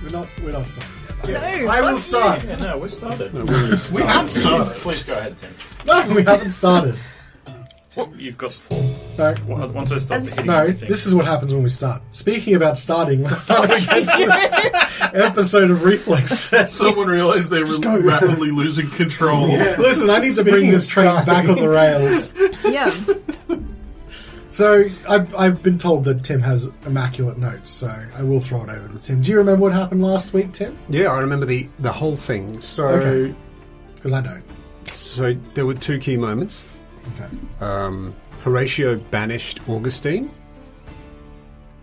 We're not starting yet. No, I will start. Yeah, no, we've started. We have started. Please go ahead, Tim. No, we haven't started. Tim, you've got the floor. No. Once I start hitting No, everything. this is what happens when we start. Speaking about starting, let's get to this episode of Reflex. Someone realised they were rapidly losing control. Yeah. Listen, I need to bring this train back on the rails. Yeah. So, I've been told that Tim has immaculate notes, so I will throw it over to Tim. Do you remember what happened last week, Tim? Yeah, I remember the whole thing. So, Okay. Because I don't. So there were two key moments. Okay. Horatio banished Augustine.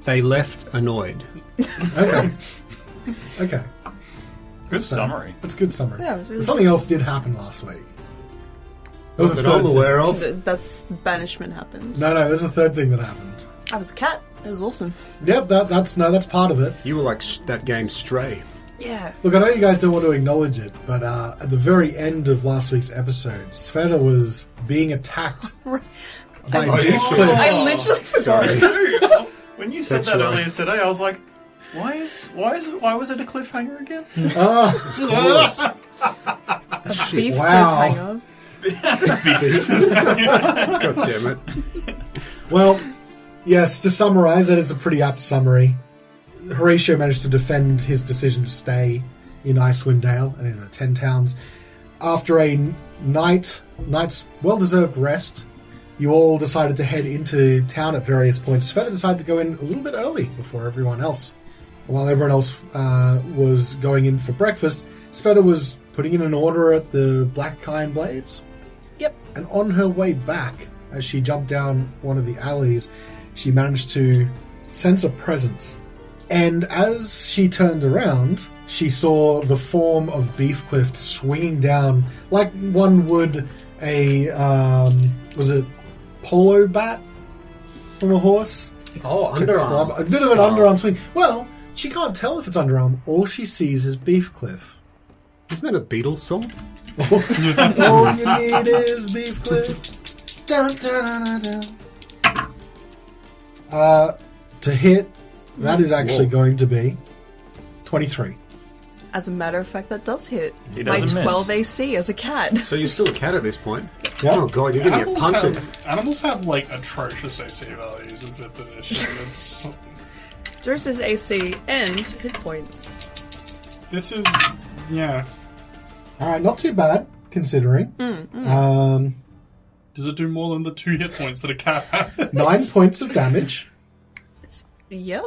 They left annoyed. Okay. Okay. Good summary. That's a good summary. Yeah, it was really But something else did happen last week. There was a That I'm third aware of. That's banishment happened. No, there's a third thing that happened. I was a cat. It was awesome. Yep, that's part of it. You were like that game Stray. Yeah. Look, I know you guys don't want to acknowledge it, but at the very end of last week's episode, Svieta was being attacked by Beefcliff. I literally forgot. When you said That's that right. earlier today, I was like, why was it a cliffhanger again? Beef Wow. cliffhanger. God damn it. Well, yes, to summarize, that is a pretty apt summary. Horatio managed to defend his decision to stay in Icewind Dale and in the 10 Towns. After a night's well-deserved rest, you all decided to head into town at various points. Svieta decided to go in a little bit early before everyone else. While everyone else was going in for breakfast, Svieta was putting in an order at the Black Iron Blades. Yep. And on her way back, as she jumped down one of the alleys, she managed to sense a presence. And as she turned around, she saw the form of Beefcliff swinging down like one would a, was it polo bat from a horse? Oh, To club- a bit of an underarm swing. Well, she can't tell if it's underarm. All she sees is Beefcliff. Isn't that a Beatles song? All you need is Beefcliff. Dun, dun, dun, dun, dun. To hit, that is actually going to be 23. As a matter of fact, that does hit. He My doesn't miss. 12 AC as a cat. So you're still a cat at this point? Yep. Oh god, you're going to get punted. Animals have like atrocious AC values in 5th edition. It's, Versus AC and hit points. this is, yeah. Alright, not too bad, considering. Does it do more than the 2 hit points that a cat has? 9 points of damage. Yep.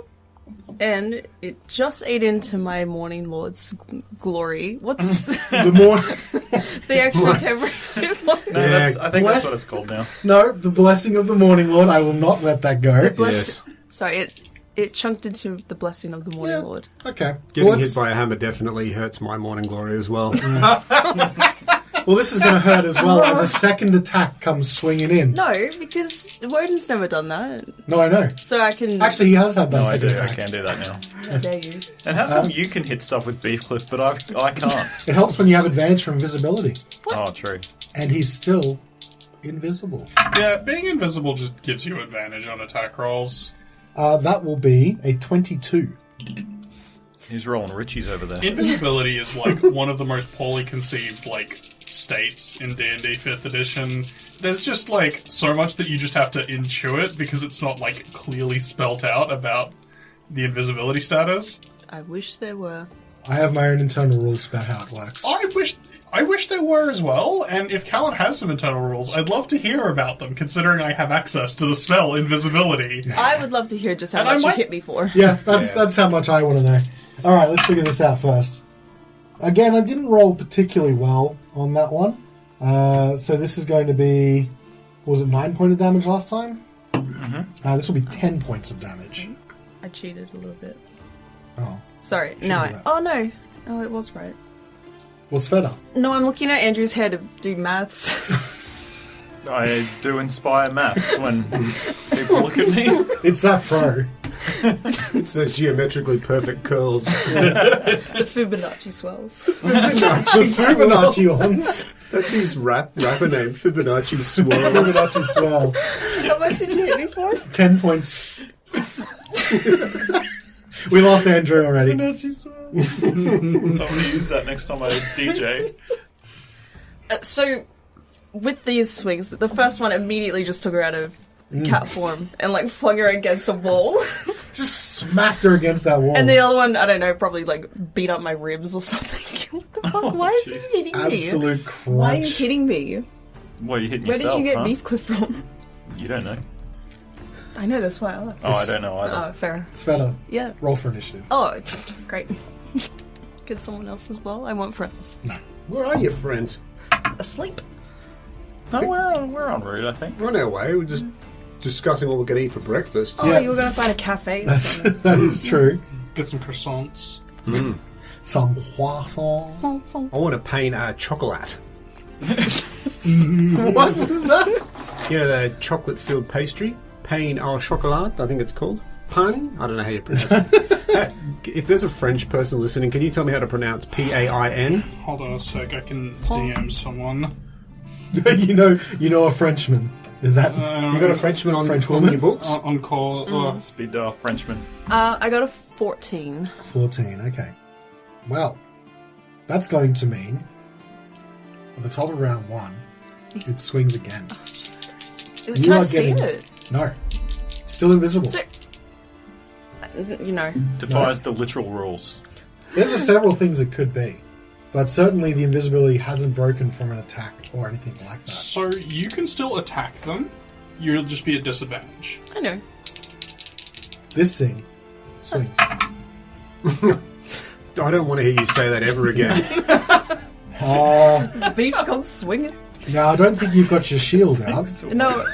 And it just ate into my Morning Lord's glory. What's The more the extra temporary one? No, I think that's what it's called now. No, the blessing of the Morning Lord. I will not let that go. Yes. Sorry, it chunked into the blessing of the Morning Yeah. Lord. Okay. Getting Well, hit by a hammer definitely hurts my morning glory as well. well, this is going to hurt as well as a second attack comes swinging in. No, because Wodun's never done that. No, I know. So I can... Actually, he has had that No, I do. second I attack. can do that now. How dare you? And how come you can hit stuff with Beefcliff, but I can't? It helps when you have advantage from invisibility. Oh, true. And he's still invisible. Yeah, being invisible just gives you advantage on attack rolls. That will be a 22. He's rolling Richies over there. Invisibility is like one of the most poorly conceived like states in D&D 5th edition. There's just like so much that you just have to intuit because it's not like clearly spelt out about the invisibility status. I wish there were. I have my own internal rules about how it works. I wish there were as well, and if Callan has some internal rules, I'd love to hear about them, considering I have access to the spell invisibility. I would love to hear just how And I much might- you hit me for. Yeah, that's how much I want to know. Alright, let's figure this out first. Again, I didn't roll particularly well on that one. So this is going to be... Was it 9 points of damage last time? Mm-hmm. This will be 10 points of damage. I cheated a little bit. Oh. Sorry. Should No. be right. Oh, no. Oh, it was right. What's Svieta? No, I'm looking at Andrew's head to do maths. I do inspire maths when people look at me. It's that pro. It's those geometrically perfect curls. The Fibonacci swells. The Fibonacci ones. That's his rapper name, Fibonacci Swirls. Fibonacci swell. How much did you hit me for? 10 points. We lost Andrew already. I'm going to use that next time I DJ. So, with these swings, the first one immediately just took her out of cat form and like flung her against a wall. Just smacked her against that wall. And the other one, I don't know, probably like beat up my ribs or something. What the fuck? Why is he Jesus. hitting me? Absolute crunch. Why are you hitting me? Well, you hitting Where yourself, did you get huh? beef cliff from? You don't know. I know that's why I asked. Oh, I don't know either. Oh, fair. Sveta, Yeah. roll for initiative. Oh, great. Get someone else as well. I want friends. Where are your friends? Asleep. No, we're en route, I think. We're on our way. We're just discussing what we're going to eat for breakfast. Oh, Yeah. you were going to find a cafe. That is true. Get some croissants. Some croissant. I want to paint a chocolate. What was that? You know, the chocolate-filled pastry? Pain au chocolat, I think it's called. Pain? I don't know how you pronounce it. If there's a French person listening, can you tell me how to pronounce P-A-I-N? Hold on a sec, I can DM someone. you know a Frenchman. Is that You got a Frenchman on French on woman? your books? On call. Speed dial Frenchman. I got a 14. 14? Okay. Well, that's going to mean at the top of round 1, it swings again. Can I see it? No. Still invisible. So, you know. Defies the literal rules. There's several things it could be. But certainly the invisibility hasn't broken from an attack or anything like that. So you can still attack them. You'll just be at disadvantage. I know. This thing swings. I don't want to hear you say that ever again. Oh, Beef comes swinging. no, I don't think you've got your shield out. No.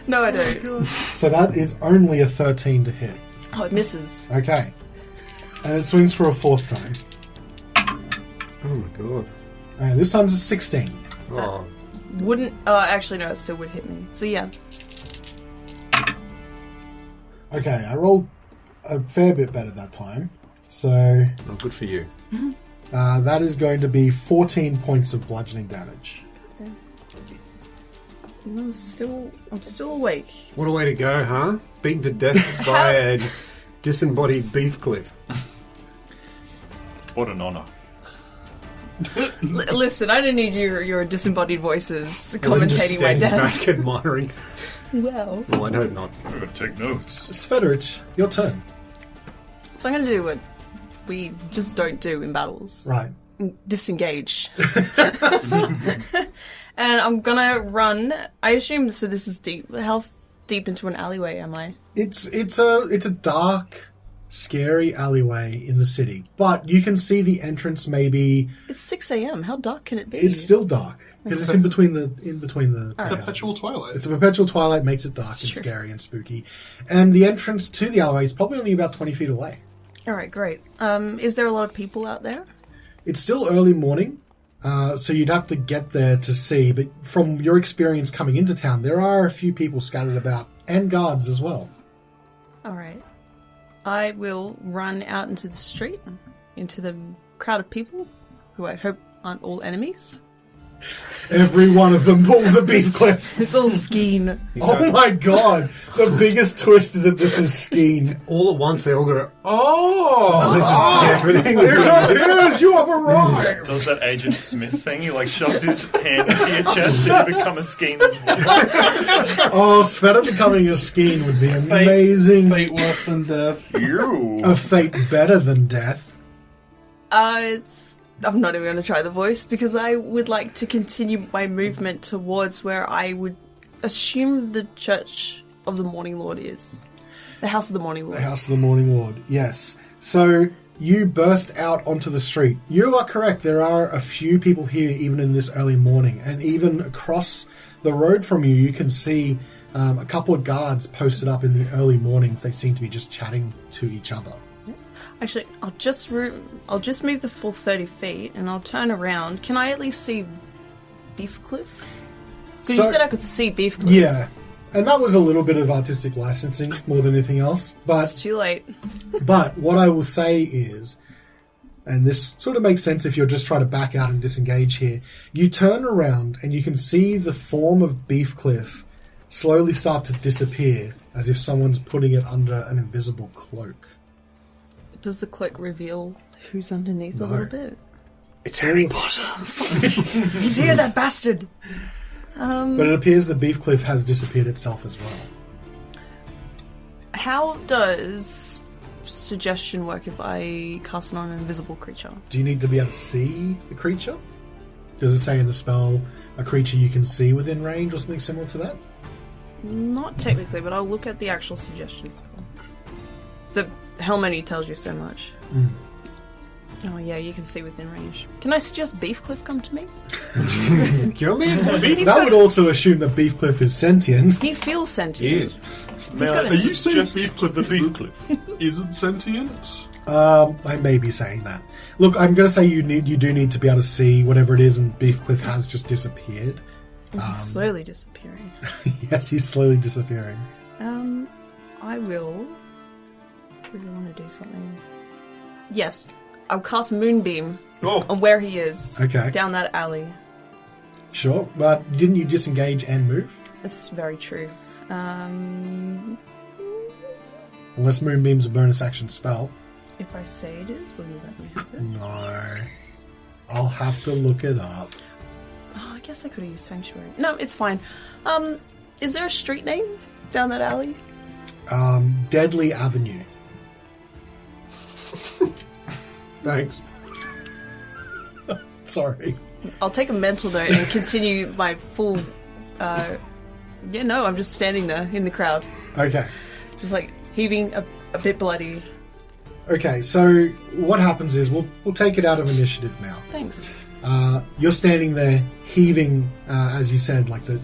No, I don't. So that is only a 13 to hit. Oh, it misses. Okay. And it swings for a 4th time. Oh my god. And this time's a 16. Oh. Wouldn't. Oh, actually, no, it still would hit me. So, yeah. Okay, I rolled a fair bit better that time. So Oh, good for you. that is going to be 14 points of bludgeoning damage. I'm still awake. What a way to go, huh? Beaten to death by a disembodied beef cliff. What an honour. Listen, I don't need your disembodied voices Ellen just commentating my stands death. back admiring. Well. Oh, I hope not. I'm going to take notes. Sveterich, your turn. So I'm going to do what we just don't do in battles. Right. Disengage. And I'm going to run. I assume, so this is deep. How deep into an alleyway am I? It's a dark, scary alleyway in the city, but you can see the entrance. Maybe It's 6 a.m. How dark can it be? it's still dark because it's in between the Perpetual twilight. It's a perpetual twilight, makes it dark and scary and spooky, and the entrance to the alleyway is probably only about 20 feet away. All right, great. Is there a lot of people out there? It's still early morning, so you'd have to get there to see. But from your experience coming into town, there are a few people scattered about and guards as well. All right. I will run out into the street, into the crowd of people, who I hope aren't all enemies. Every one of them pulls a beef cliff. It's all Skeen. Oh my god! The biggest twist is that this is Skeen. All at once, they all go, oh! They're just deafening. Here's you have arrived! Does that Agent Smith thing? He like shoves his hand into your chest and you become a scheme as well. Oh, Sveta becoming a Skeen would be amazing. Fate worse than death. You. A fate better than death. I'm not even going to try the voice because I would like to continue my movement towards where I would assume the Church of the Morning Lord is. The House of the Morning Lord. The House of the Morning Lord, yes. So you burst out onto the street. You are correct. There are a few people here even in this early morning. And even across the road from you, you can see a couple of guards posted up in the early mornings. They seem to be just chatting to each other. Actually, I'll just move the full 30 feet and I'll turn around. Can I at least see Beefcliff? Because you said I could see Beefcliff. Yeah. And that was a little bit of artistic licensing more than anything else. It's too late. But what I will say is, and this sort of makes sense if you're just trying to back out and disengage here, you turn around and you can see the form of Beefcliff slowly start to disappear as if someone's putting it under an invisible cloak. Does the cloak reveal who's underneath No. a little bit? It's Harry Potter. He's here, that bastard! But it appears that Beefcliff has disappeared itself as well. How does suggestion work if I cast it on an invisible creature? Do you need to be able to see the creature? Does it say in the spell a creature you can see within range or something similar to that? Not technically, but I'll look at the actual suggestion spell. The Helmany tells you so much. Oh yeah, you can see within range. Can I suggest Beefcliff come to me? Kill me? That would also assume that Beefcliff is sentient. He feels sentient. May got I a- Are you saying suggest Beefcliff the Beefcliff? isn't sentient? I may be saying that. Look, I'm going to say you do need to be able to see whatever it is, and Beefcliff has just disappeared. He's slowly disappearing. Yes, he's slowly disappearing. I will really want to do something. Yes, I'll cast Moonbeam Oh, on where he is. Okay. Down that alley. Sure, but didn't you disengage and move? That's very true. Unless Moonbeam's a bonus action spell. If I say it is, will you let me have it? No. I'll have to look it up. Oh, I guess I could have used Sanctuary. No, it's fine. Is there a street name down that alley? Deadly Avenue. Thanks. Sorry. I'll take a mental note and continue my full. Yeah, no, I'm just standing there in the crowd, Okay. just like heaving a bit bloody. Okay, so what happens is we'll take it out of initiative now. Thanks. You're standing there heaving, as you said, like the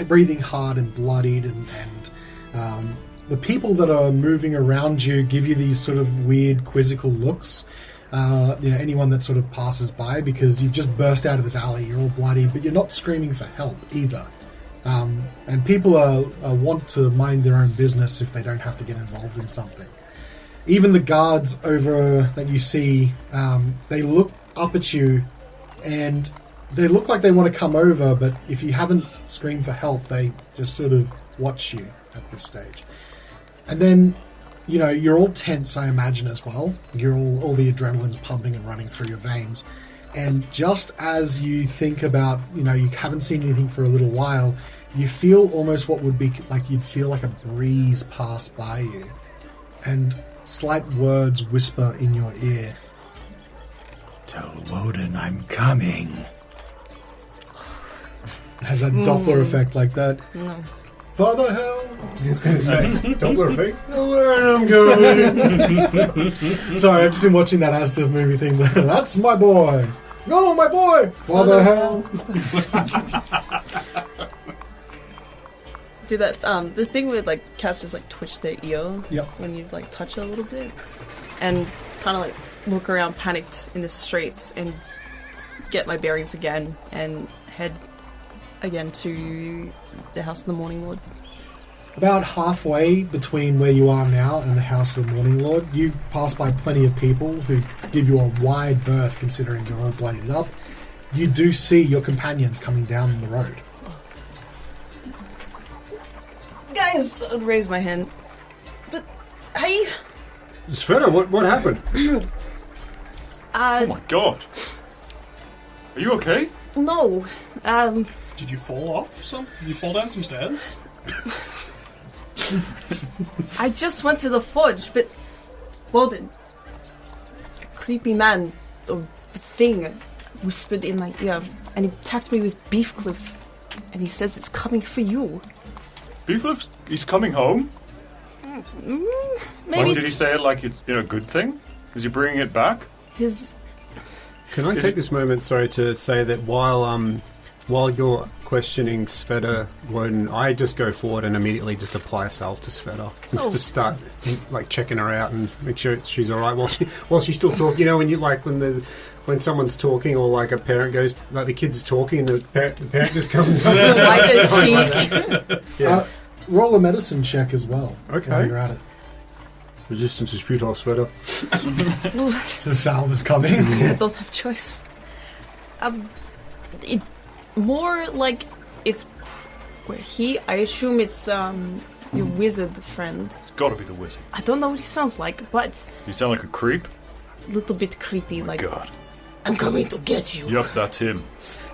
breathing hard and bloodied, and the people that are moving around you give you these sort of weird quizzical looks. Anyone that sort of passes by, because you've just burst out of this alley, you're all bloody, but you're not screaming for help either. And people are want to mind their own business if they don't have to get involved in something. Even the guards over that you see, they look up at you, and they look like they want to come over, but if you haven't screamed for help, they just sort of watch you at this stage. And then, you're all tense, I imagine, as well. You're all the adrenaline's pumping and running through your veins. And just as you think about, you haven't seen anything for a little while, you feel almost what would be like you'd feel like a breeze pass by you. And slight words whisper in your ear. Tell Wodun I'm coming. It has that Doppler effect like that. No. Father hell! I was going to say, Doppler effect. Where I'm going. Sorry, I've just been watching that Aztec movie thing. That's my boy. No, my boy. Father hell. Do that. The thing with casters twitch their ear. Yep. When you touch it a little bit, and kind of look around, panicked in the streets, and get my bearings again, and head again to the House of the Morning Lord. About halfway between where you are now and the House of the Morning Lord, you pass by plenty of people who give you a wide berth considering you're all bloodied up. You do see your companions coming down the road. Guys, I'd raise my hand. But, hey! Svieta, what happened? oh my god. Are you okay? No. Did you fall off some? Did you fall down some stairs? I just went to the forge, but Wodun, a creepy man or thing, whispered in my ear, and he attacked me with Beefcliff, and he says it's coming for you. Beefcliff, he's coming home? Maybe Did he say it like it's a good thing? Is he bringing it back? his. Can I take this moment, to say that while you're questioning Svieta, Wodun, I just go forward and immediately just apply a salve to Svieta. Just to start checking her out and make sure she's all right while she's still talking. When you when someone's talking, or a parent goes, the kid's talking and the parent just comes up. Like a cheek. Yeah. Roll a medicine check as well. Okay. While you're at it. Resistance is futile, Svieta. The salve is coming. I don't have choice. It more like it's where I assume it's your wizard friend. It's gotta be the wizard. I don't know what he sounds like, but You sound like a creep? a little bit creepy. Like, God. I'm coming to get you. Yup, that's him. That's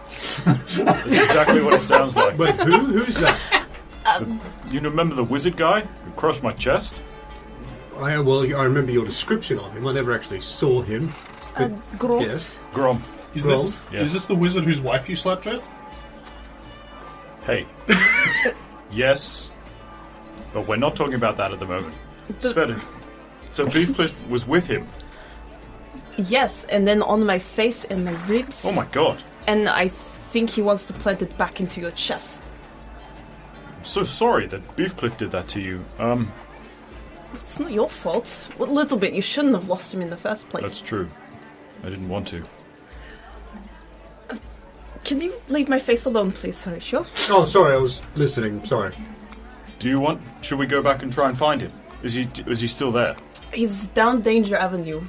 exactly what it sounds like. But who's that? You remember the wizard guy who crushed my chest? I remember your description of him. I never actually saw him. Growth. Yes. Grumph. Is Well, this yes. is this the wizard whose wife you slept with? Hey. Yes. But we're not talking about that at the moment. Sveta. So Beefcliff was with him. Yes, and then on my face and my ribs. Oh my god. And I think he wants to plant it back into your chest. I'm so sorry that Beefcliff did that to you. It's not your fault. A little bit. You shouldn't have lost him in the first place. That's true. I didn't want to. Can you leave my face alone, please, Horacio? Oh, sorry, I was listening. Sorry. Do you want... Should we go back and try and find him? Is he still there? He's down Danger Avenue.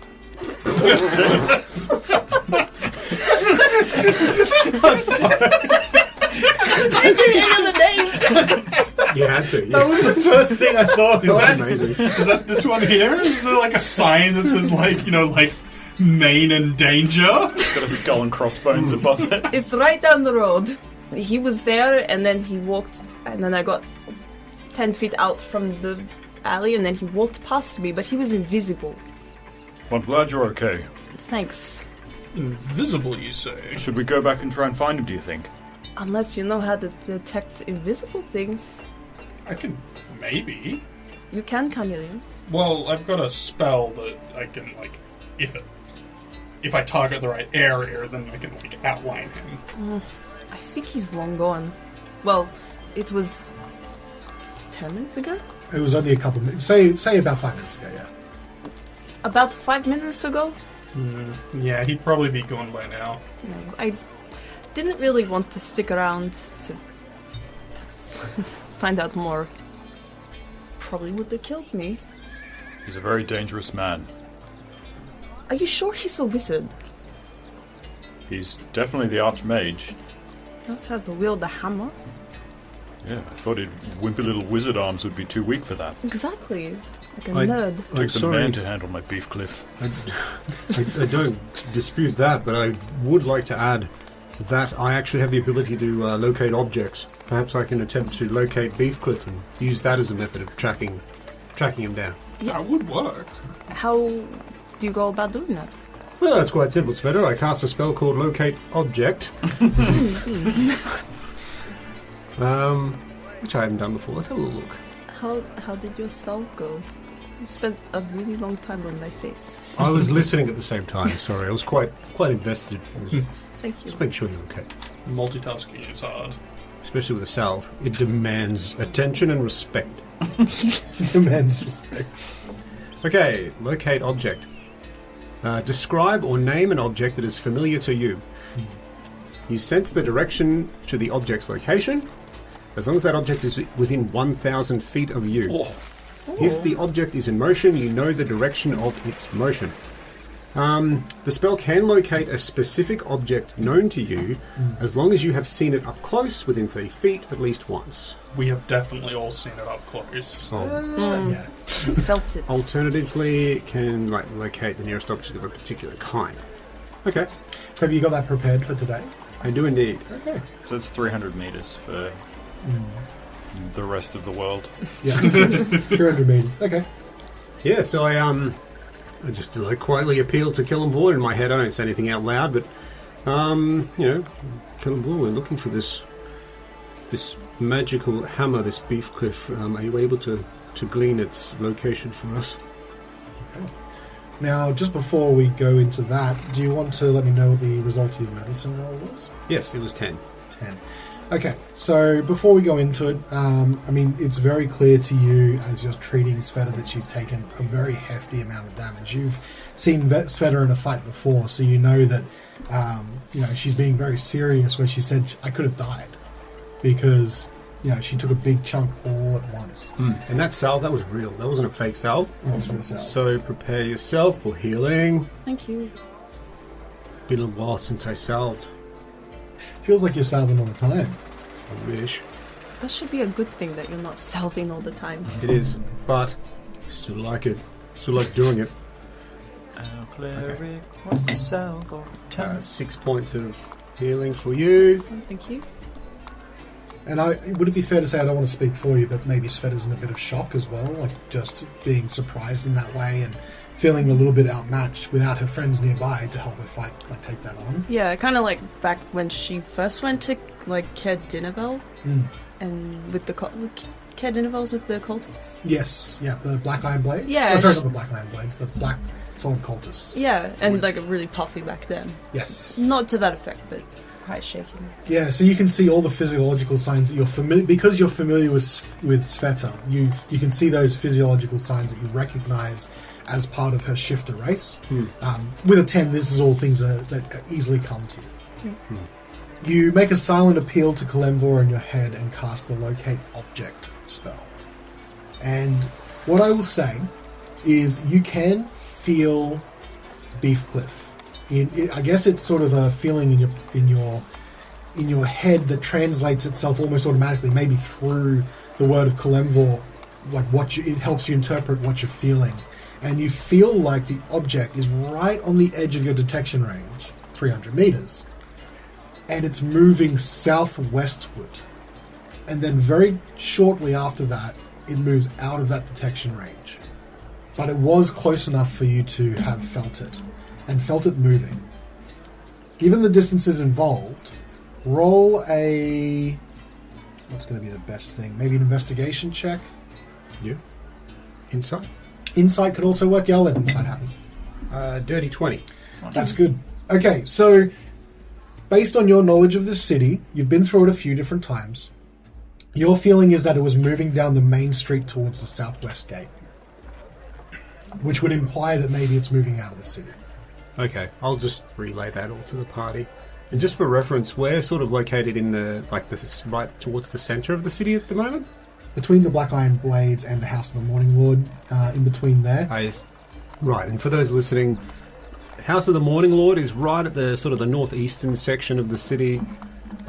I didn't give you any of the names. You had to. That Yeah. was the first thing I thought. That's amazing. Is that this one here? Is there like a sign that says like main and danger? Got a skull and crossbones above it. It's right down the road. He was there, and then he walked, and then I got 10 feet out from the alley, and then he walked past me, but he was invisible. Well, I'm glad you're okay. Thanks. Invisible, you say? Should we go back and try and find him, do you think? Unless you know how to detect invisible things. I can maybe. You can, Carnelian. Well, I've got a spell that I can if I target the right area, then I can outline him. I think he's long gone. Well, it was 10 minutes ago? It was only a couple minutes. Say about 5 minutes ago, yeah. About 5 minutes ago? Yeah, he'd probably be gone by now. No, I didn't really want to stick around to find out more. Probably would have killed me. He's a very dangerous man. Are you sure he's a wizard? He's definitely the Archmage. He knows how to wield a hammer. Yeah, I thought his wimpy little wizard arms would be too weak for that. Exactly. Like a I- nerd. I'm Took the sorry. man to handle my Beefcliff. I don't dispute that, but I would like to add that I actually have the ability to locate objects. Perhaps I can attempt to locate Beefcliff and use that as a method of tracking him down. That would work. How do you go about doing that? Well, it's quite simple, Svieta. I cast a spell called Locate Object. Which I haven't done before. Let's have a little look. How did your self go? You spent a really long time on my face. I was listening at the same time, sorry. I was quite invested. Thank you. Just make sure you're okay. Multitasking is hard. Especially with a salve. It demands attention and respect. Demands respect. Okay, locate object. Describe or name an object that is familiar to you. You sense the direction to the object's location, as long as that object is within 1,000 feet of you. Oh, If the object is in motion, you know the direction of its motion. The spell can locate a specific object known to you, as long as you have seen it up close, within 30 feet, at least once. We have definitely all seen it up close. Yeah. Felt it. Alternatively, it can locate the nearest object of a particular kind. Okay, Have you got that prepared for today? I do indeed. Okay. so it's 300 meters for the rest of the world. Yeah. 300 meters. Okay. Yeah, so I just quietly appeal to Kill and Void in my head. I don't say anything out loud, but Kill and Void, we're looking for this magical hammer, this Beefcliff. Are you able to glean its location for us? Now, just before we go into that, do you want to let me know what the result of your medicine roll was? Yes, it was 10. 10. Okay, so before we go into it, it's very clear to you as you're treating Svieta that she's taken a very hefty amount of damage. You've seen Svieta in a fight before, so you know that she's being very serious when she said, I could have died. Because, she took a big chunk all at once. And that salve, that was real. That wasn't a fake salve. That was real salve. So prepare yourself for healing. Thank you. Been a while since I salved. Feels like you're salving all the time. I wish. That should be a good thing that you're not salving all the time. It is, but still like it. Still like doing it. Our cleric wants to salve all the time. 6 points of healing for you. Thank you. And would it be fair to say, I don't want to speak for you, but maybe Sveta's in a bit of shock as well, like just being surprised in that way and feeling a little bit outmatched without her friends nearby to help her fight, like take that on. Yeah, kind of like back when she first went to like Caer Dinevel, and with the Caer Dinevel's with the cultists. Yes, yeah, the Black Iron Blades. Yeah, sorry, not the Black Iron Blades, the Black Sword cultists. Yeah, and like really puffy back then. Yes, not to that effect, but quite shaking. Yeah, so you can see all the physiological signs that you're familiar because you're familiar with Sveta. You can see those physiological signs that you recognise as part of her shifter race. With a 10, this is all things that easily come to you. You make a silent appeal to Kalemvor in your head and cast the Locate Object spell. And what I will say is you can feel Beefcliff. I guess it's sort of a feeling in your head that translates itself almost automatically, maybe through the word of Kalemvor, like it helps you interpret what you're feeling. And you feel like the object is right on the edge of your detection range, 300 meters, and it's moving southwestward. And then very shortly after that, it moves out of that detection range. But it was close enough for you to have felt it, and felt it moving. Given the distances involved, roll what's going to be the best thing? Maybe an investigation check? Yeah. Insight? Insight could also work. Yeah, I'll let Insight happen. Dirty 20. That's good. Okay, so based on your knowledge of this city, you've been through it a few different times. Your feeling is that it was moving down the main street towards the southwest gate, which would imply that maybe it's moving out of the city. Okay, I'll just relay that all to the party. And just for reference, we're sort of located in right towards the centre of the city at the moment. Between the Black Iron Blades and the House of the Morning Lord, in between there. Right, and for those listening, House of the Morning Lord is right at the sort of the northeastern section of the city.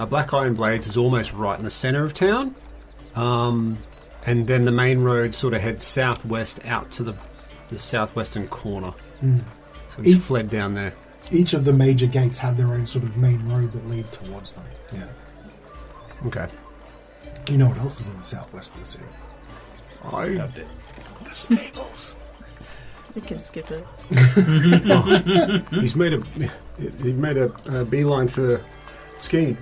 Black Iron Blades is almost right in the centre of town. And then the main road sort of heads southwest out to the southwestern corner. So it's fled down there. Each of the major gates have their own sort of main road that lead towards them. Yeah. Okay. You know what else is in the southwest of the city? The stables. We can skip it. He's made a beeline for Skeen.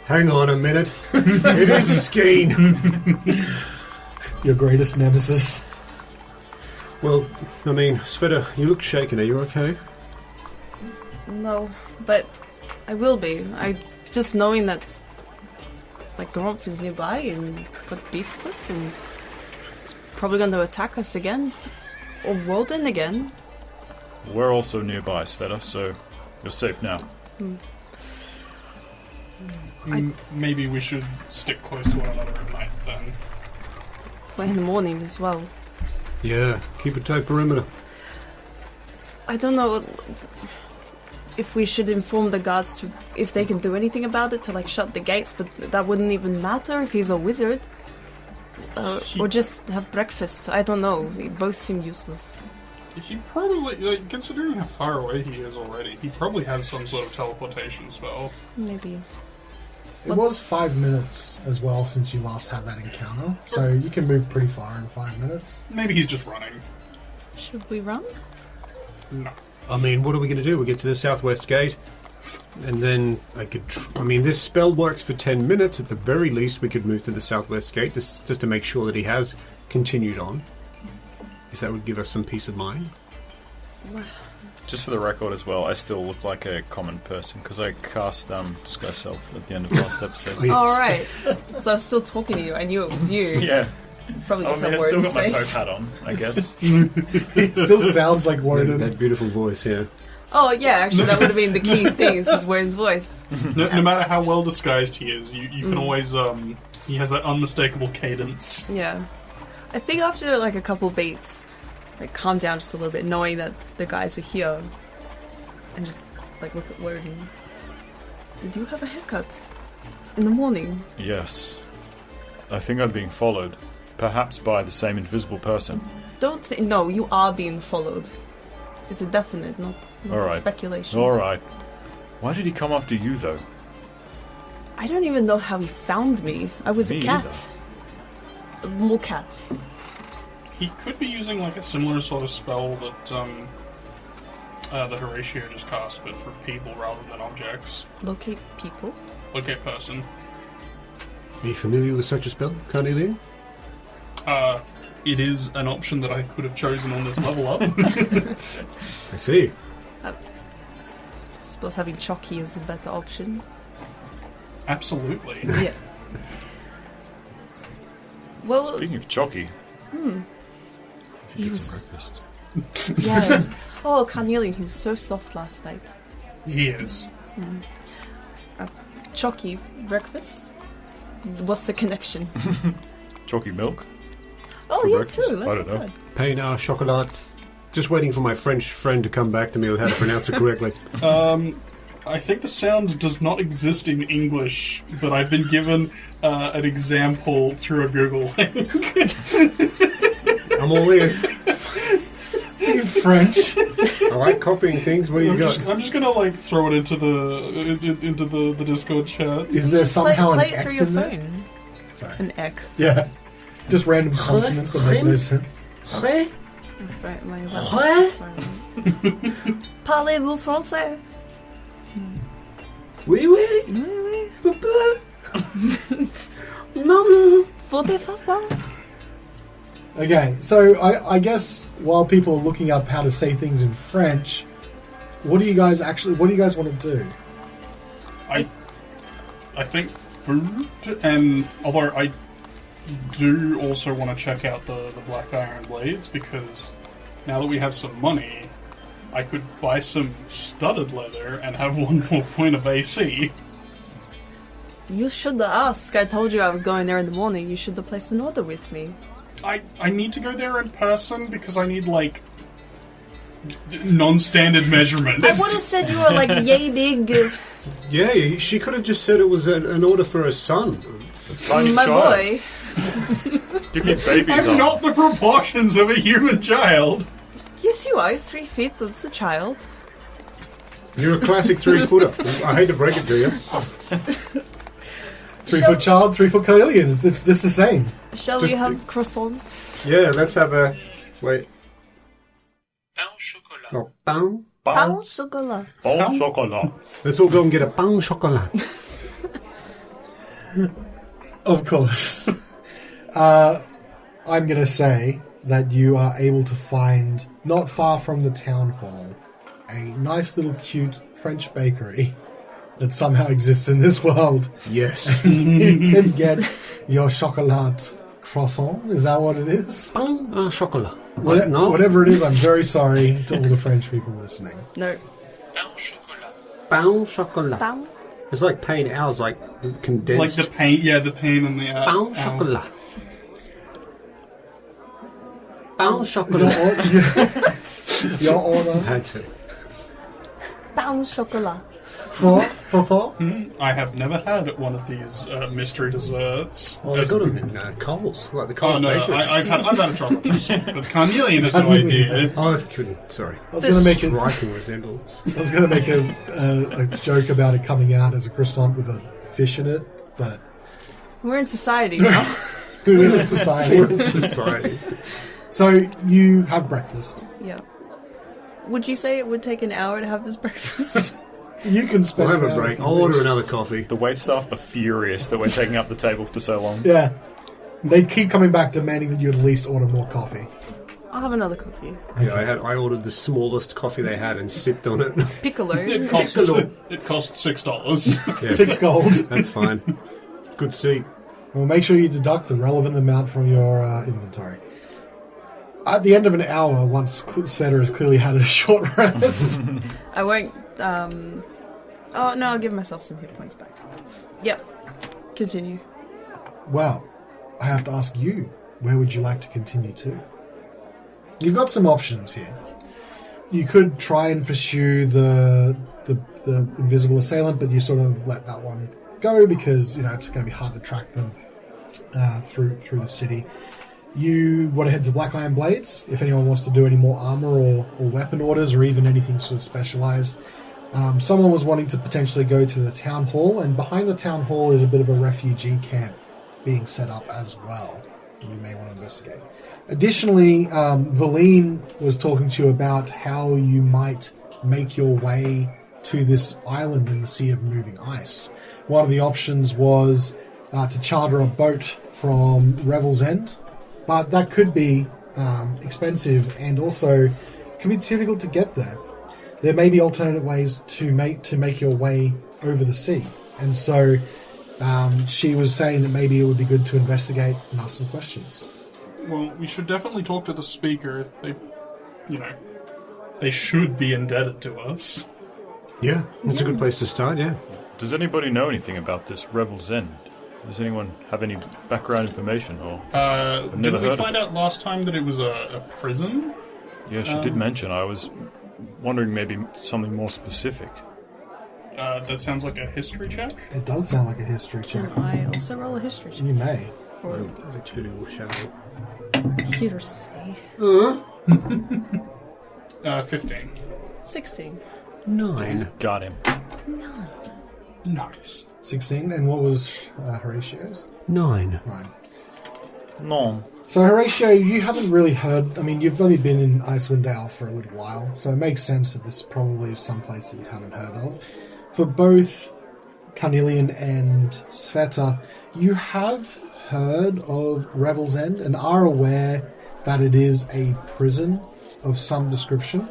Hang on a minute. It is Skeen. Your greatest nemesis. Well, I mean, Sveta, you look shaken. Are you okay? No, but I will be. Just knowing that like Grumpf is nearby and got Beefcliff and he's probably going to attack us again. Or Wodun again. We're also nearby, Sveta, so you're safe now. Maybe we should stick close to one another at night then. Play in the morning as well. Yeah, keep a tight perimeter. I don't know if we should inform the guards if they can do anything about it to like shut the gates, but that wouldn't even matter if he's a wizard. Or just have breakfast. I don't know. They both seem useless. He probably, considering how far away he is already, he probably has some sort of teleportation spell. Maybe. It was 5 minutes as well since you last had that encounter, so you can move pretty far in 5 minutes. Maybe he's just running. Should we run? No. I mean, what are we going to do? We get to the southwest gate, and then this spell works for 10 minutes. At the very least, we could move to the southwest gate just to make sure that he has continued on. If that would give us some peace of mind. Just for the record as well, I still look like a common person because I cast Disguise Self at the end of last episode. Oh, yes. Alright. So I was still talking to you. I knew it was you. Yeah. Probably I just mean, have I still words got my face. Pope hat on, I guess. It still sounds like Wodun. That beautiful voice, yeah. Oh yeah, actually that would have been the key thing, is just Wodun's voice. No matter how well disguised he is, you can always, he has that unmistakable cadence. Yeah. I think after like a couple beats, like calm down just a little bit, knowing that the guys are here. And just like look at Wodun. Did you have a haircut? In the morning? Yes. I think I'm being followed. Perhaps by the same invisible person. No, you are being followed. It's a definite, not Alright. speculation. Alright. Why did he come after you, though? I don't even know how he found me. I was Me a cat. A mole cat. He could be using like a similar sort of spell that the Horatio just cast, but for people rather than objects. Locate people. Locate person. Are you familiar with such a spell, Carnelian? It is an option that I could have chosen on this level up. I see. I suppose having Chucky is a better option. Absolutely. Yeah. Well, Speaking of Chucky, he get was. some breakfast. Yeah. Oh, Carnelian, he was so soft last night. He is. Chucky, breakfast? What's the connection? Chucky milk? Oh, For yeah, breakfast? true. That's I don't know. good. Pain au chocolat. Just waiting for my French friend to come back to me with how to pronounce it correctly. I think the sound does not exist in English, but I've been given an example through a Google link. I'm all ears. In French. I like copying things. What do you got? I'm just gonna like throw it into the Discord chat. Is there somehow play an it X through in your there? phone. Sorry. An X. Yeah. Just random consonants that make no sense. Right, my laptop's silent. Parlez-vous français? Oui, oui. Oui, Papa. oui. Faudrait papa. Okay, so I guess while people are looking up how to say things in French, what do you guys want to do? I think food, and although I do also want to check out the Black Iron Blades, because now that we have some money, I could buy some studded leather and have one more point of AC. You should ask. I told you I was going there in the morning. You should have placed an order with me. I need to go there in person because I need, like, non-standard measurements. I would have said you were like yay big. Yeah, she could have just said it was an order for her son. Tiny My child. boy. You keep babies I'm up. not the proportions of a human child. Yes, you are. 3 feet. That's a child. You're a classic 3-footer. I hate to break it to you. 3-foot child, 3-foot Carnelian. Is this the same? Shall Just we have croissants? Yeah, let's have a... Wait. Pain au chocolat. Oh, pain? Pain au Pain chocolat. au chocolat. Let's all go and get a pain au chocolat. Of course. I'm going to say that you are able to find, not far from the town hall, a nice little cute French bakery that somehow exists in this world. Yes. You can get your chocolat croissant. Is that what it is? Pain au chocolat. No. Whatever it is, I'm very sorry to all the French people listening. No. Pain au chocolat. Pain au chocolat. Pain. It's like pain hours, like condensed. Like the pain, yeah, the pain and the... Pain au chocolat. Pain au Your, chocolat. your order Had to. Pain au chocolat. for? I have never had one of these mystery desserts. Well, they got them in Coles, like the Oh Coles no, bakery. I've had a chocolate croissant, but Carnelian has no idea. Oh, I couldn't. Sorry. I was going to make Striking resemblance. a joke about it coming out as a croissant with a fish in it, but We're in society now. who in society? Society. So you have breakfast. Yeah. Would you say it would take an hour to have this breakfast? You can spend. We'll have an a hour break. if you I'll order wish. another coffee. The waitstaff are furious that we're taking up the table for so long. Yeah, they keep coming back demanding that you at least order more coffee. I'll have another coffee. Yeah, I ordered the smallest coffee they had and sipped on it. Piccolo. It costs $6. Yeah, 6 gold. that's fine. Good seat. Well, make sure you deduct the relevant amount from your inventory. At the end of an hour, once Svieta has clearly had a short rest, I won't. Oh no, I'll give myself some hit points back. Yep. Continue. well, I have to ask you, where would you like to continue to? You've got some options here. You could try and pursue the invisible assailant, but you sort of let that one go because, it's going to be hard to track them through the city. You want to head to Black Iron Blades if anyone wants to do any more armor or weapon orders or even anything sort of specialized. Someone was wanting to potentially go to the town hall, and behind the town hall is a bit of a refugee camp being set up as well. You may want to investigate. Additionally, Valine was talking to you about how you might make your way to this island in the Sea of Moving Ice. One of the options was to charter a boat from Revel's End, but that could be expensive and also could be difficult to get there. There may be alternate ways to make your way over the sea, and so she was saying that maybe it would be good to investigate and ask some questions. Well, we should definitely talk to the speaker. They should be indebted to us. Yeah, that's a good place to start, yeah. Does anybody know anything about this Revel's End? Does anyone have any background information? Or Didn't we find out last time that it was a prison? Yeah, she did mention. I was wondering maybe something more specific. That sounds like a history check. It does sound like a history check. Can I also roll a history check? You may. Or Actually, will shout. hearsay? 15. 16. 9. Got him. Nice. 16, and what was Horatio's? 9. 9. No. So, Horatio, you haven't really heard... I mean, you've only been in Icewind Dale for a little while, so it makes sense that this probably is someplace that you haven't heard of. For both Carnelian and Svieta, you have heard of Revel's End and are aware that it is a prison of some description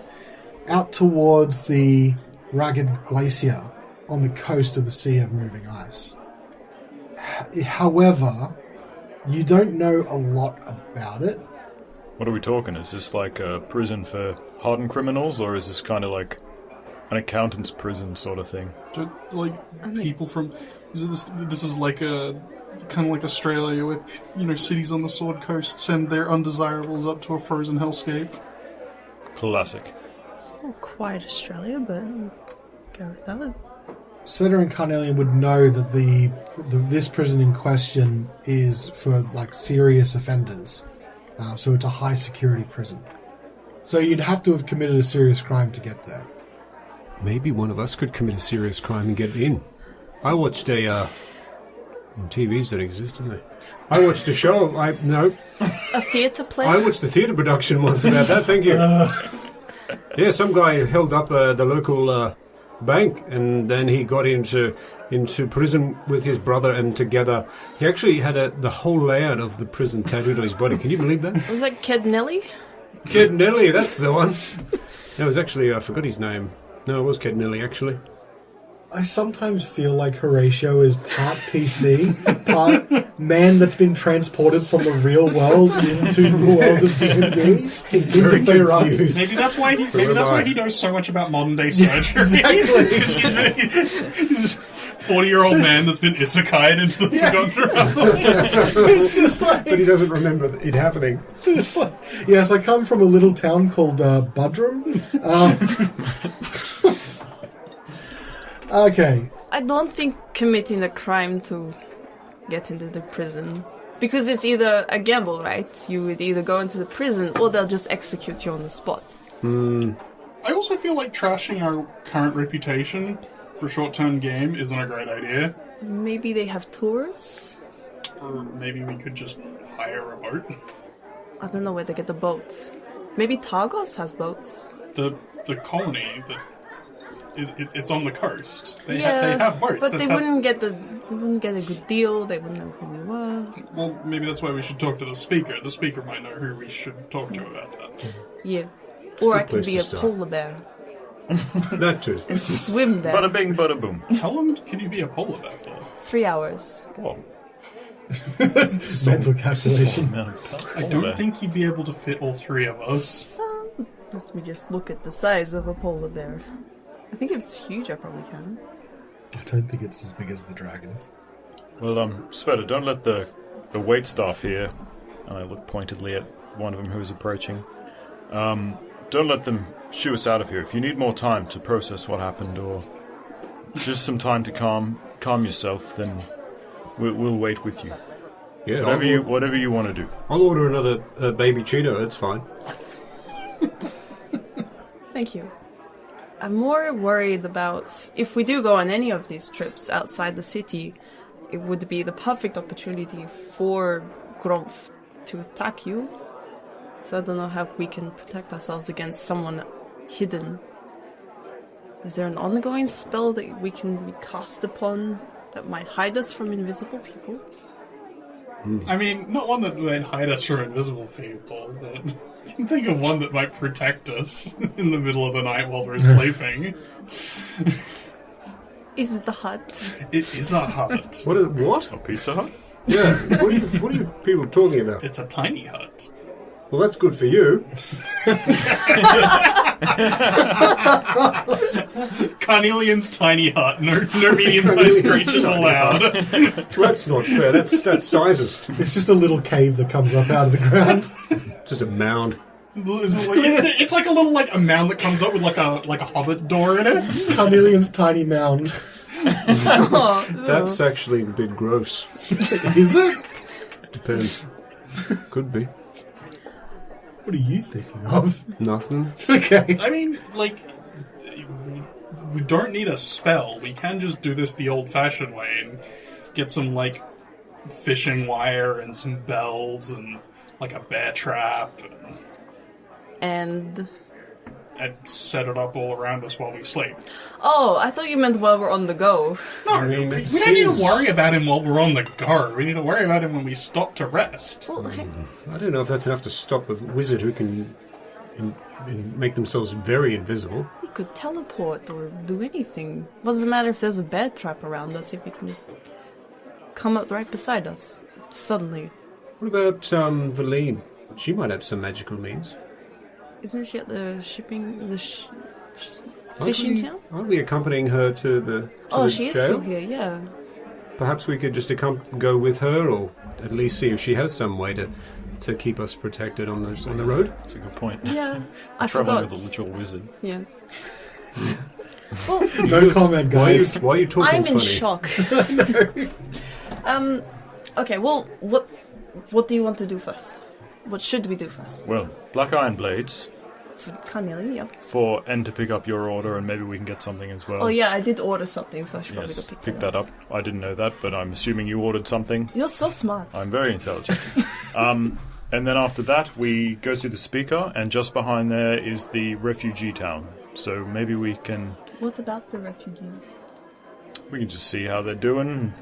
out towards the Ragged Glacier on the coast of the Sea of Moving Ice. However, you don't know a lot about it. What are we talking? Is this like a prison for hardened criminals, or is this kind of like an accountant's prison sort of thing? People from... This is like a... kind of like Australia, where, cities on the Sword Coast send their undesirables up to a frozen hellscape. Classic. It's not quite Australia, but go with that. Svieta and Carnelian would know that this prison in question is for like serious offenders, so it's a high security prison. So you'd have to have committed a serious crime to get there. Maybe one of us could commit a serious crime and get in. I watched TVs don't exist, do they? I watched a show. A theatre play? I watched the theatre production once about that. Thank you. Yeah, some guy held up the local bank, and then he got into prison with his brother, and together he actually had the whole layout of the prison tattooed on his body. Can you believe that? Was that Cadnelly? Cadnelly, that's the one. That was actually I forgot his name. No, it was Cadnelly actually. I sometimes feel like Horatio is part PC, part man that's been transported from the real world into the world of D&D. He's very confused. Maybe that's why he knows so much about modern day surgery. Exactly. He's a 40-year-old man that's been isekai'd into the forgotten realms. It's just like... But he doesn't remember it happening. Yes, I come from a little town called Budrum. Okay. I don't think committing a crime to get into the prison. Because it's either a gamble, right? You would either go into the prison or they'll just execute you on the spot. I also feel like trashing our current reputation for short-term game isn't a great idea. Maybe they have tours? Or maybe we could just hire a boat. I don't know where to get the boat. Maybe Targos has boats. The colony that... It's on the coast. They Yeah, have boats. but they wouldn't get a good deal. They wouldn't know who we were. Well, maybe that's why we should talk to the speaker. The speaker might know who we should talk to about that. Yeah. Or I could place be to a start. polar bear That too. and swim there. Bada bing, bada boom. How long can you be a polar bear for? 3 hours. Whoa. Mental calculation. I don't think you'd be able to fit all three of us. Let me just look at the size of a polar bear. I think if it's huge, I probably can. I don't think it's as big as the dragon. Well, Svieta, don't let the wait staff here, and I look pointedly at one of them who's approaching, don't let them shoo us out of here. If you need more time to process what happened, or just some time to calm yourself, then we'll wait with you. Yeah, Whatever you want to do. I'll order another baby Cheeto. It's fine. Thank you. I'm more worried about if we do go on any of these trips outside the city, it would be the perfect opportunity for Crunk to attack you. So I don't know how we can protect ourselves against someone hidden. Is there an ongoing spell that we can cast upon that might hide us from invisible people? I mean, not one that might hide us from invisible people, but I can think of one that might protect us in the middle of the night while we're sleeping. Is it the hut? It is a hut. What? A Pizza Hut? Yeah. What are you people talking about? It's a tiny hut. Well, that's good for you. Carnelian's tiny hut. No medium-sized creatures allowed. That's not fair. That's sizest. It's just a little cave that comes up out of the ground. Just a mound. It's like a little a mound that comes up with like a hobbit door in it. Carnelian's tiny mound. That's actually a bit gross. Is it? Depends. Could be. What are you thinking of? Nothing. Okay. I mean, we don't need a spell. We can just do this the old-fashioned way and get some, fishing wire and some bells and, a bear trap And... and set it up all around us while we sleep. Oh, I thought you meant while we're on the go. No, I mean, we don't need to worry about him while we're on the go. We need to worry about him when we stop to rest. Well, hey, I don't know if that's enough to stop a wizard who can make themselves very invisible. we could teleport or do anything. What does it matter if there's a bear trap around us if we can just come up right beside us suddenly? What about Valine? She might have some magical means. Isn't she at the fishing town? Aren't we accompanying her to the She is jail? still here, yeah. Perhaps we could just go with her, or at least see if she has some way to keep us protected on the road. That's a good point. Yeah, I Traveling forgot. with a literal wizard. Yeah. Well, No comment, guys. Why are you talking I'm in funny? shock. Okay, well, what do you want to do first? What should we do first? Well, Black Iron Blades For Carnelian, yeah. for N to pick up your order, and maybe we can get something as well. Oh yeah, I did order something, so I should Yes, probably go pick that up. I didn't know that, but I'm assuming you ordered something. You're so smart. I'm very intelligent. And then after that, we go to the speaker, and just behind there is the refugee town. So maybe we can What about the refugees? just see how they're doing.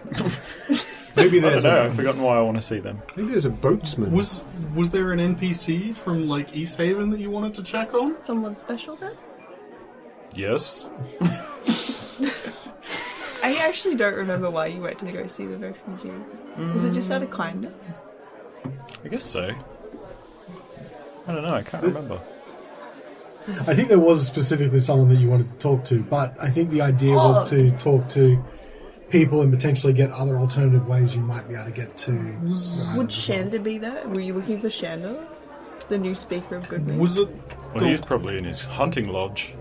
Maybe I don't there's know. I've forgotten why I want to see them. maybe there's a boatsman. Was there an NPC from East Haven that you wanted to check on? Someone special then? Yes. I actually don't remember why you went to go see the refugees. Was it just out of kindness? I guess so. I don't know. I can't remember. I think there was specifically someone that you wanted to talk to, but I think the idea was to talk to people and potentially get other alternative ways you might be able to get to. Would Shanda be there? Were you looking for Shanda? The new speaker of Goodmead? Was it? Well, he's probably in his hunting lodge.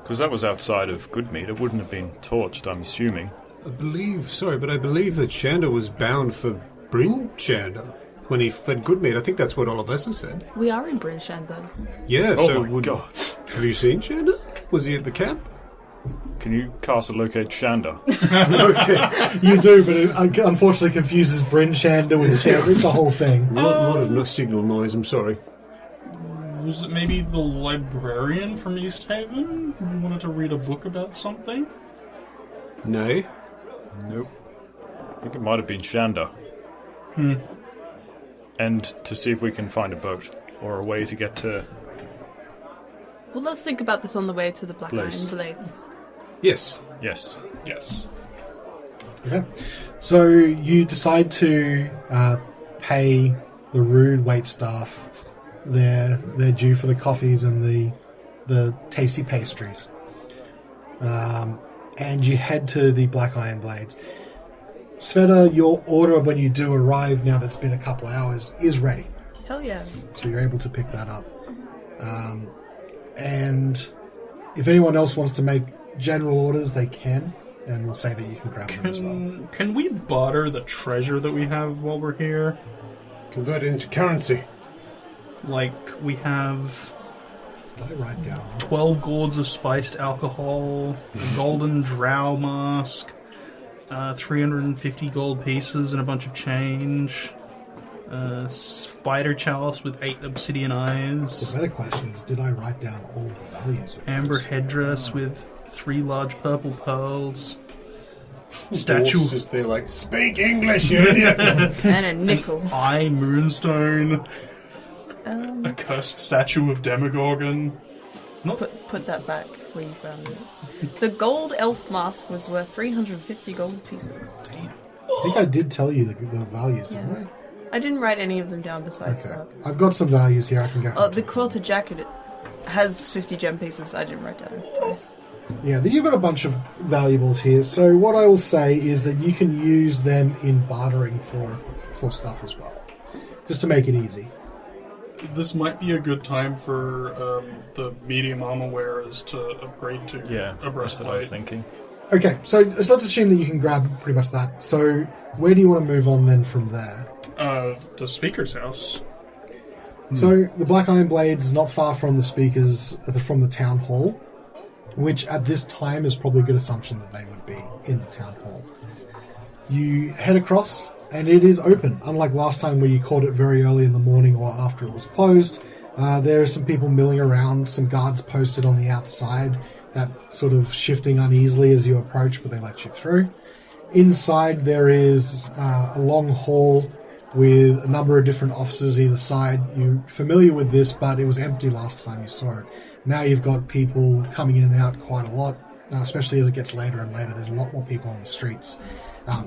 Because that was outside of Goodmead. It wouldn't have been torched, I'm assuming. I believe that Shanda was bound for Bryn Shanda when he fled Goodmead. I think that's what Olivessa said. We are in Bryn Shanda. Yeah, Oh so my god. have you seen Shanda? Was he at the camp? Can you cast a locate Shanda? You do, but it unfortunately confuses Bryn Shanda with Shanda. It's the whole thing. A lot of no signal noise, I'm sorry. Was it maybe the librarian from East Haven who wanted to read a book about something? Nay. Nope. I think it might have been Shanda. And to see if we can find a boat or a way to get to... Well, let's think about this on the way to the Black Place. Iron Blades. Yes. Yes. Yes. Okay. So you decide to pay the rude waitstaff their due for the coffees and the tasty pastries. And you head to the Black Iron Blades. Svieta, your order when you do arrive, now that's been a couple of hours, is ready. Hell yeah. So you're able to pick that up. And if anyone else wants to make general orders, they can. and we'll say that you can grab them as well. Can we barter the treasure that we have while we're here? Convert it into currency. Like, we have Did I write down? 12 gourds of spiced alcohol, a golden drow mask, 350 gold pieces and a bunch of change, spider chalice with 8 obsidian The eyes, better question is, did I write down all the values of amber those? headdress with 3 large purple pearls, statue Dwarf's just there like, speak English, you idiot! And a nickel. eye moonstone, a cursed statue of Demogorgon. Put that back where you found it. The gold elf mask was worth 350 gold pieces. I think I did tell you the values, didn't Yeah. I didn't write any of them down I? besides Okay. that. I've got some values here I can go. Oh, the quilted jacket it has 50 gem pieces. I didn't write down the price. Yeah, you've got a bunch of valuables here. So what I will say is that you can use them in bartering for stuff as well, just to make it easy. This might be a good time for the medium armor wearers to upgrade to Yeah, a that's what I was breastplate. thinking. Okay, so let's assume that you can grab pretty much that. So where do you want to move on then from there? The speaker's house. So the Black Iron Blades is not far from the speakers from the town hall, which at this time is probably a good assumption that they would be in the town hall. You head across, and it is open. Unlike last time where you caught it very early in the morning or after it was closed, there are some people milling around, some guards posted on the outside, that sort of shifting uneasily as you approach, but they let you through. Inside there is a long hall with a number of different offices either side. You're familiar with this, but it was empty last time you saw it. Now you've got people coming in and out quite a lot, especially as it gets later and later. There's a lot more people on the streets.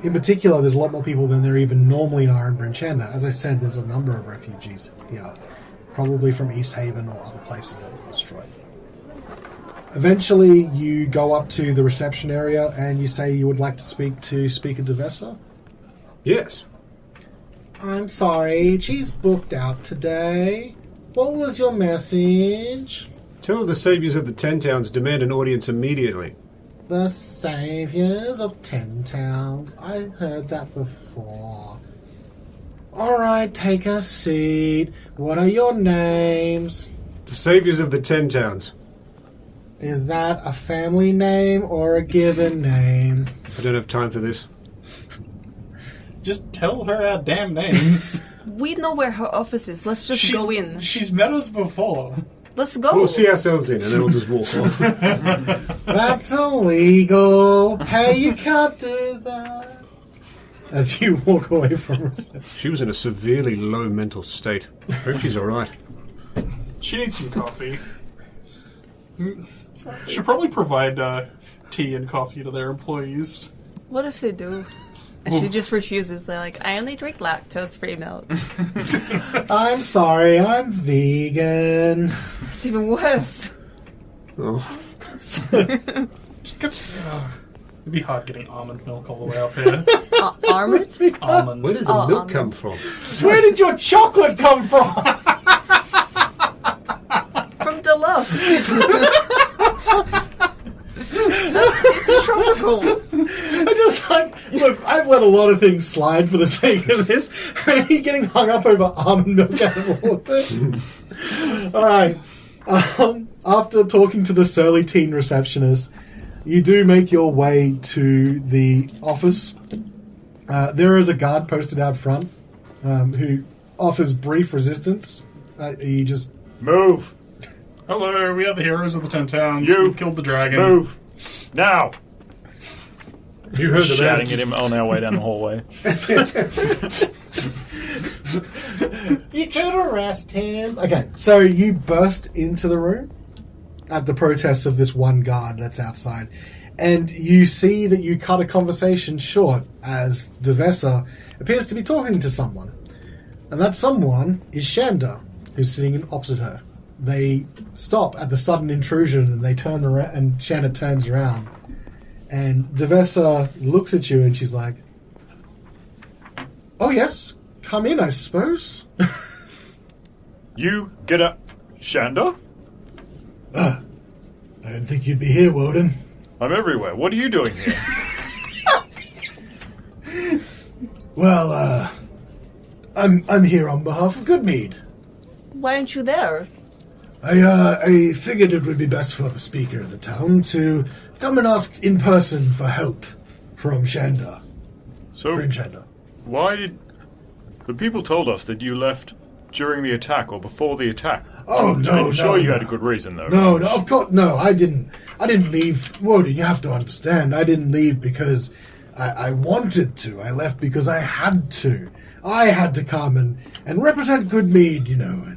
In particular, there's a lot more people than there even normally are in Brinchanda. As I said, there's a number of refugees here, probably from East Haven or other places that were destroyed. Eventually, you go up to the reception area and you say you would like to speak to Speaker Devessa. Yes. I'm sorry, she's booked out today. What was your message? Tell the saviors of the 10 towns demand an audience immediately. The Saviors of 10 Towns. I heard that before. Alright, take a seat. What are your names? The saviors of the 10 towns. Is that a family name or a given name? I don't have time for this. Just tell her our damn names. We know where her office is. Let's just go in. She's met us before. Let's go. We'll see ourselves in, and then we'll just walk off. That's illegal. Hey, you can't do that. As you walk away from reception. She was in a severely low mental state. Hope she's alright. She needs some coffee. Should probably provide tea and coffee to their employees. What if they do? And she just refuses. They're like, I only drink lactose-free milk. I'm sorry, I'm vegan. It's even worse. Oh. It'd be hard getting almond milk all the way up here. Armored? Almond. Where does the milk come from? Where did your chocolate come from? From Delusk. It's tropical. I just look, I've let a lot of things slide for the sake of this. Are you getting hung up over almond milk out of order? Alright. After talking to the surly teen receptionist, you do make your way to the office. There is a guard posted out front who offers brief resistance. You just... Move! Hello, we are the heroes of the 10 towns. You We killed the dragon. Move! Now! You heard the Shouting man. at him on our way down the hallway. You should arrest him. Okay, so you burst into the room at the protest of this one guard that's outside, and you see that you cut a conversation short as Devessa appears to be talking to someone. And that someone is Shanda, who's sitting in opposite her. They stop at the sudden intrusion and they turn around, and Shanda turns around. And Devessa looks at you and she's like, "Oh yes, come in, I suppose." You get up, Shanda? I didn't think you'd be here, Wodun. I'm everywhere. What are you doing here? Well, I'm here on behalf of Goodmead. Why aren't you there? I figured it would be best for the speaker of the town to come and ask in person for help from Shanda. So, Prince Shanda. why did... The people told us that you left during the attack or before the attack. Oh, no, I'm sure you no. had a good reason, though. No, of course, no, I didn't leave. Wodun, you have to understand, I didn't leave because I wanted to. I left because I had to. I had to come and represent Goodmead, you know,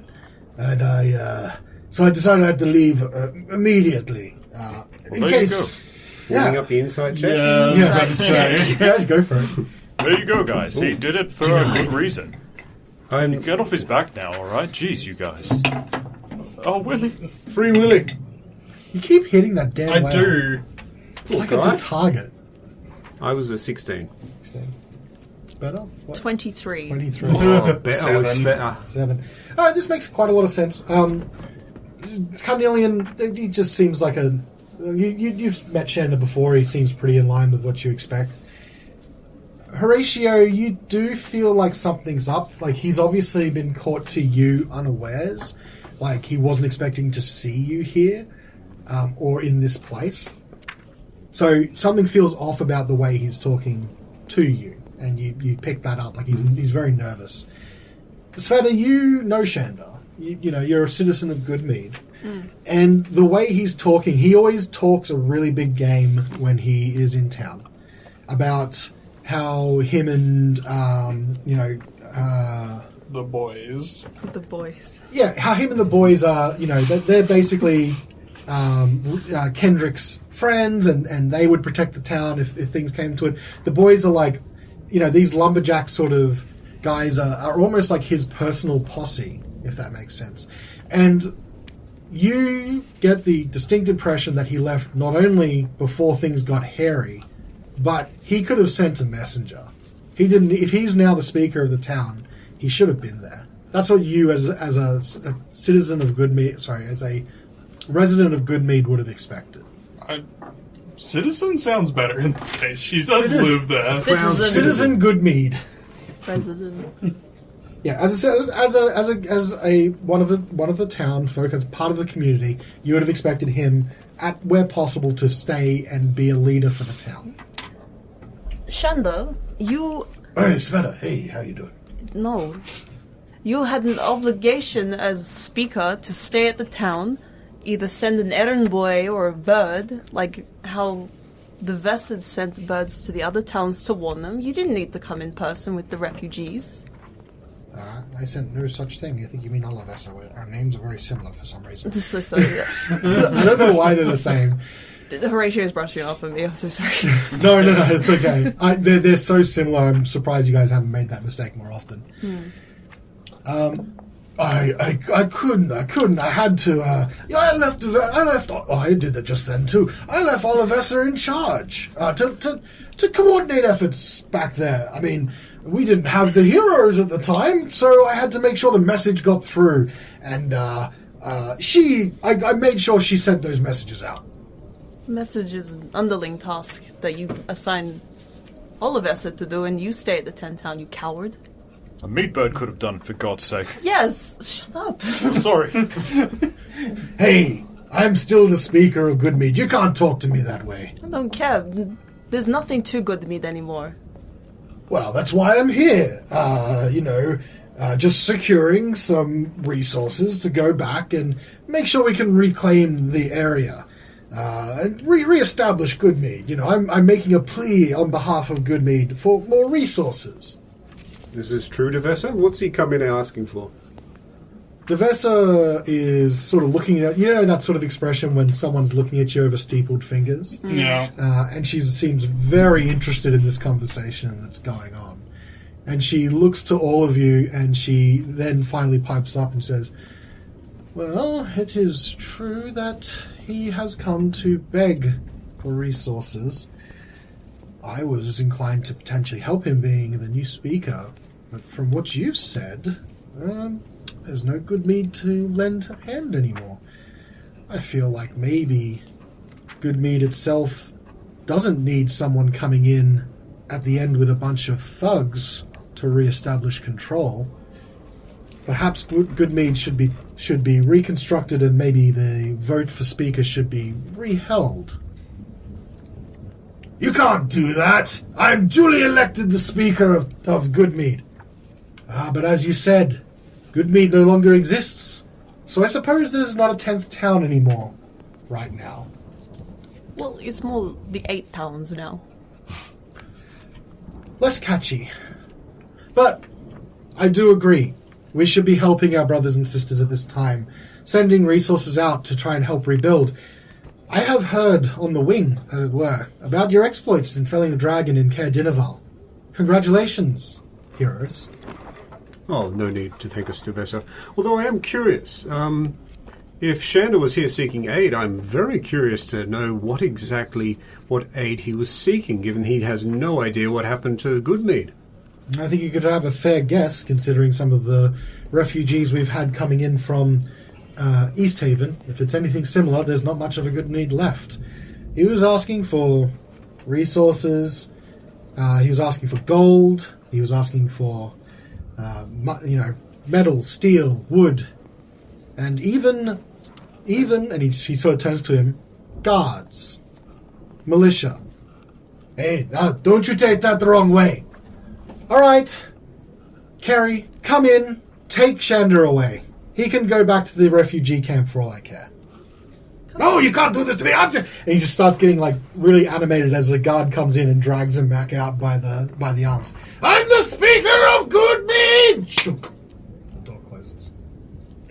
and so I decided I had to leave immediately. In there case, Warming up the inside check? Yeah, Yeah. about to say. yeah, go for it. There you go, guys. He did it for a good reason. I'm Get off his back now, alright? Jeez, you guys. Oh, Willie. Free Willy. You keep hitting that damn I whale. do. It's like it's a target. I was a 16. Better? What? 23. 23. Oh, better Seven. was better. 7. Alright, this makes quite a lot of sense. Carnelian, he just seems like a... You've met Shanda before, he seems pretty in line with what you expect. Horatio, you do feel like something's up. Like, he's obviously been caught to you unawares. Like, he wasn't expecting to see you here, or in this place. So, something feels off about the way he's talking to you, and you pick that up. Like, he's very nervous. Svieta, you know Shanda. You know, you're a citizen of Goodmead. And the way he's talking, he always talks a really big game when he is in town. About how him and, The boys. The boys. yeah, how him and the boys are, you know, they're basically Kendrick's friends, and they would protect the town if things came to it. The boys are like, you know, these lumberjack sort of guys are almost like his personal posse, if that makes sense. And you get the distinct impression that he left not only before things got hairy, but he could have sent a messenger. He didn't. If he's now the speaker of the town, he should have been there. That's what you, as a citizen of Goodmead, as a resident of Goodmead, would have expected. Citizen sounds better in this case. She does Citizen. live there. Citizen Goodmead. President. Yeah, as I said, as a one of the town folk, as part of the community, you would have expected him, at where possible, to stay and be a leader for the town. Shanda, you... Hey, Svieta. Hey, how you doing? No. You had an obligation as speaker to stay at the town, either send an errand boy or a bird, like how the Vessid sent birds to the other towns to warn them. You didn't need to come in person with the refugees. I sent no such thing. I think you mean all of us. Our names are very similar for some reason. Just so sorry. I don't know why they're the same. Horatio's brushing off on me. I'm so sorry. No, it's okay. They're so similar. I'm surprised you guys haven't made that mistake more often. I couldn't. I had to. I left. Oh, I did that just then too. I left Olivessa in charge to coordinate efforts back there. I mean, we didn't have the heroes at the time, so I had to make sure the message got through. And I made sure she sent those messages out. Message is an underling task that you assign Olivessa to do, and you stay at the 10 town, you coward. A meat bird could have done it, for God's sake. Yes, shut up. I'm sorry. Hey, I'm still the speaker of Goodmead. You can't talk to me that way. I don't care. There's nothing too good to me anymore. Well, that's why I'm here. Just securing some resources to go back and make sure we can reclaim the area. And re-establish Goodmead. You know, I'm making a plea on behalf of Goodmead for more resources. This is true, Devessa? What's he come in asking for? Devessa is sort of looking at, you know, that sort of expression when someone's looking at you over steepled fingers? Yeah. And she seems very interested in this conversation that's going on. And she looks to all of you, and she then finally pipes up and says, well, it is true that he has come to beg for resources. I was inclined to potentially help him being the new speaker, but from what you've said, there's no Goodmead to lend a hand anymore. I feel like maybe Goodmead itself doesn't need someone coming in at the end with a bunch of thugs to re-establish control. Perhaps Goodmead should be reconstructed, and maybe the vote for Speaker should be reheld. You can't do that! I'm duly elected the Speaker of Goodmead. But as you said, Goodmead no longer exists. So I suppose there's not a 10th town anymore right now. Well, it's more the 8 towns now. Less catchy. But I do agree. We should be helping our brothers and sisters at this time, sending resources out to try and help rebuild. I have heard on the wing, as it were, about your exploits in felling the dragon in Caer Dineval. Congratulations, heroes. Oh, no need to thank us, Svieta. Although I am curious, if Shander was here seeking aid, I'm very curious to know what aid he was seeking, given he has no idea what happened to Goodmead. I think you could have a fair guess, considering some of the refugees we've had coming in from East Haven. If it's anything similar, there's not much of a Goodmead left. He was asking for resources, he was asking for gold, he was asking for, metal, steel, wood, and even, and he sort of turns to him, guards, militia. Hey, now, don't you take that the wrong way. All right, Kerry, come in, take Shander away. He can go back to the refugee camp for all I care. No, you can't do this to me. And he just starts getting really animated as the guard comes in and drags him back out by the arms. I'm the Speaker of Goodmead! The door closes.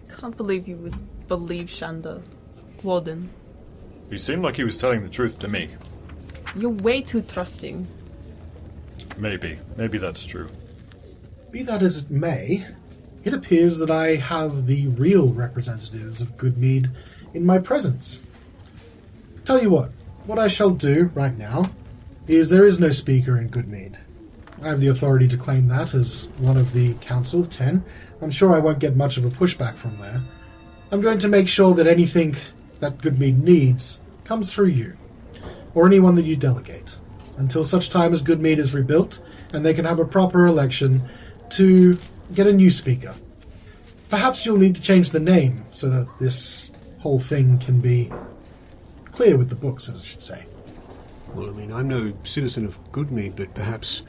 I can't believe you would believe Shander. Wodun. He seemed like he was telling the truth to me. You're way too trusting. Maybe that's true. Be that as it may, it appears that I have the real representatives of Goodmead in my presence. Tell you what I shall do right now is there is no speaker in Goodmead. I have the authority to claim that as one of the Council of 10. I'm sure I won't get much of a pushback from there. I'm going to make sure that anything that Goodmead needs comes through you, or anyone that you delegate, until such time as Goodmead is rebuilt and they can have a proper election to get a new speaker. Perhaps you'll need to change the name so that this whole thing can be clear with the books, as I should say. Well, I mean, I'm no citizen of Goodmead, but perhaps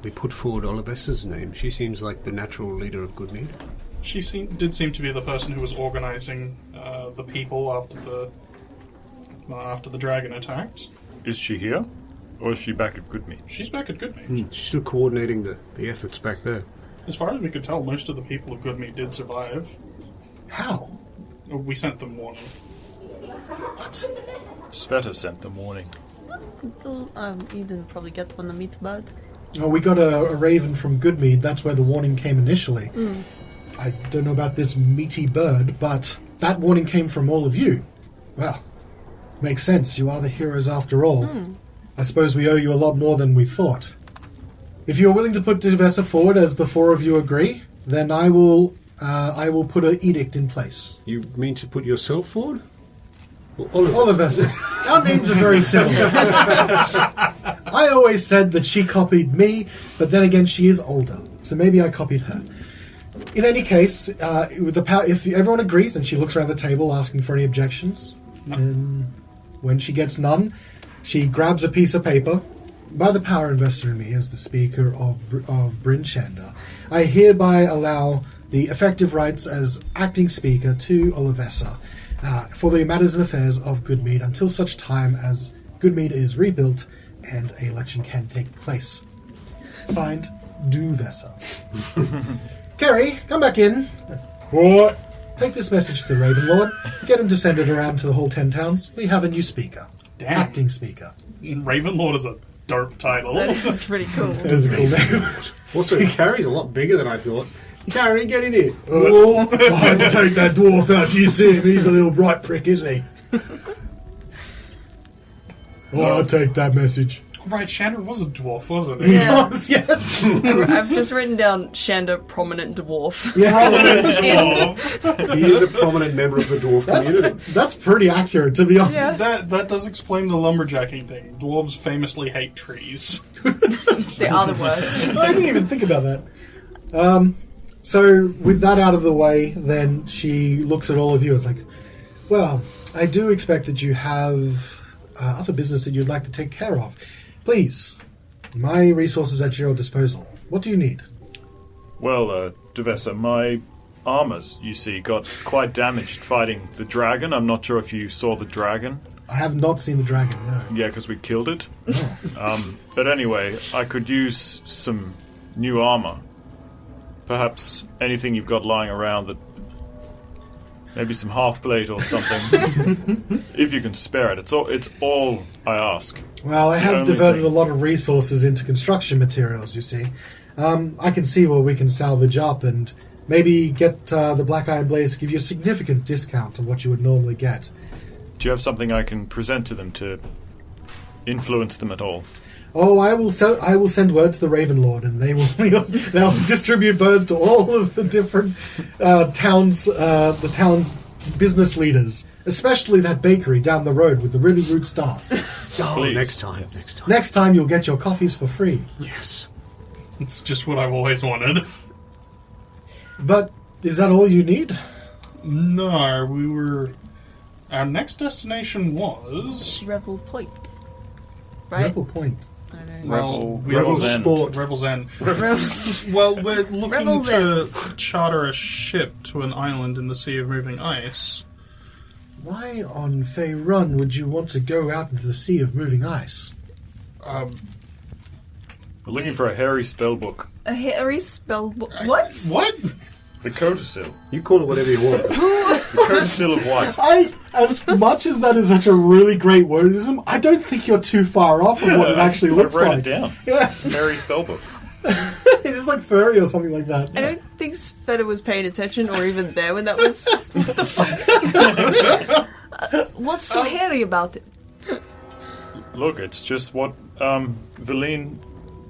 we put forward Olivessa's name. She seems like the natural leader of Goodmead. She did seem to be the person who was organising the people after the dragon attacked. Is she here? Or is she back at Goodmead? She's back at Goodmead. She's still coordinating the efforts back there. As far as we could tell, most of the people of Goodmead did survive. How? We sent them warning. What? Svieta sent them warning. You didn't probably get one, the meat bud. Oh, we got a raven from Goodmead. That's where the warning came initially. Mm. I don't know about this meaty bird, but that warning came from all of you. Well, makes sense. You are the heroes after all. Mm. I suppose we owe you a lot more than we thought. If you're willing to put Svieta forward, as the four of you agree, then I will put an edict in place. You mean to put yourself forward? Olivessa. Our names are very similar. I always said that she copied me, but then again, she is older, so maybe I copied her. In any case, with the if everyone agrees, and she looks around the table asking for any objections, and when she gets none, she grabs a piece of paper. By the power invested in me as the Speaker of Bryn Shander, I hereby allow the effective rights as acting Speaker to Olivessa for the matters and affairs of Goodmead until such time as Goodmead is rebuilt and an election can take place. Signed, Duvessa. Kerry, come back in. What? Take this message to the Raven Lord. Get him to send it around to the whole 10 towns. We have a new speaker. Damn. Acting speaker. Ravenlord is a dope title. That is pretty cool. That is a cool name. Also, Carrie's a lot bigger than I thought. Carrie, get in here. Oh, I had to take that dwarf out. You see him? He's a little bright prick, isn't he? Oh, I'll take that message. Right, Shandor was a dwarf, wasn't He he? Yeah. was, yes. I've just written down Shanda, prominent dwarf. Prominent dwarf. He is a prominent member of the dwarf community. That's pretty accurate, to be honest. Yeah. That does explain the lumberjacking thing. Dwarves famously hate trees. They are the worst. I didn't even think about that. So, with that out of the way, then she looks at all of you and is like, well, I do expect that you have other business that you'd like to take care of. Please, my resources at your disposal. What do you need? Well, Devessa, my armors, you see, got quite damaged fighting the dragon. I'm not sure if you saw the dragon. I have not seen the dragon, no. Yeah, because we killed it. But anyway, I could use some new armor. Perhaps anything you've got lying around that... Maybe some half-plate or something. If you can spare it. It's all I ask. Well, I It's the have only diverted thing. a lot of resources into construction materials, you see. I can see what we can salvage up and maybe get the Black Iron Blaze to give you a significant discount on what you would normally get. Do you have something I can present to them to influence them at all? Oh, I will send word to the Raven Lord, and they'll distribute birds to all of the different towns, the town's business leaders, especially that bakery down the road with the really rude staff. Please. Next time. Next time, you'll get your coffees for free. Yes. It's just what I've always wanted. But is that all you need? No, our next destination was... Rebel Point. Right? Rebel Point. I don't know. Well, Revel's End. Revel's End. Well, we're looking Revel's to charter a ship to an island in the Sea of Moving Ice. Why on Fey Run would you want to go out into the Sea of Moving Ice? We're looking for a hairy spellbook. A hairy spell book. What? What? The Codicil. You call it whatever you want. The Codicil of White. As much as that is such a really great wordism, I don't think you're too far off from what it actually looks I wrote like. it down. Yeah, Hairy spellbook. it is like furry or something like that. I don't think Sveta was paying attention or even there when that was... What the fuck? What's so hairy about it? Look, it's just what Valine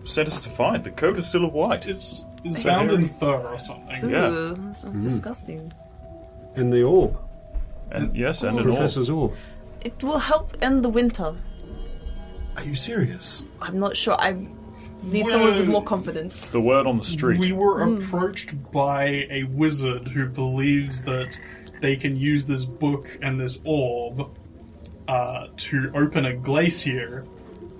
sent us to find. The Codicil of White. It's bound in fur or something. Yeah. Ugh, that sounds disgusting. And the orb. And yes, and an orb. Professor's orb. It will help end the winter. Are you serious? I'm not sure. I need someone with more confidence. It's the word on the street. We were approached by a wizard who believes that they can use this book and this orb to open a glacier,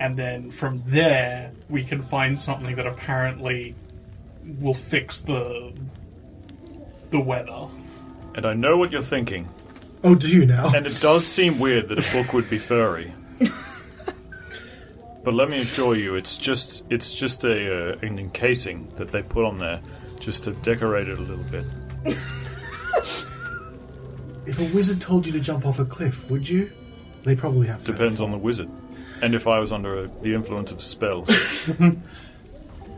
and then from there we can find something that apparently will fix the weather. And I know what you're thinking. Oh, do you now? And it does seem weird that a book would be furry. But let me assure you, it's just an encasing that they put on there just to decorate it a little bit. If a wizard told you to jump off a cliff, would you? They probably have to. Depends on the wizard. And if I was under the influence of spells.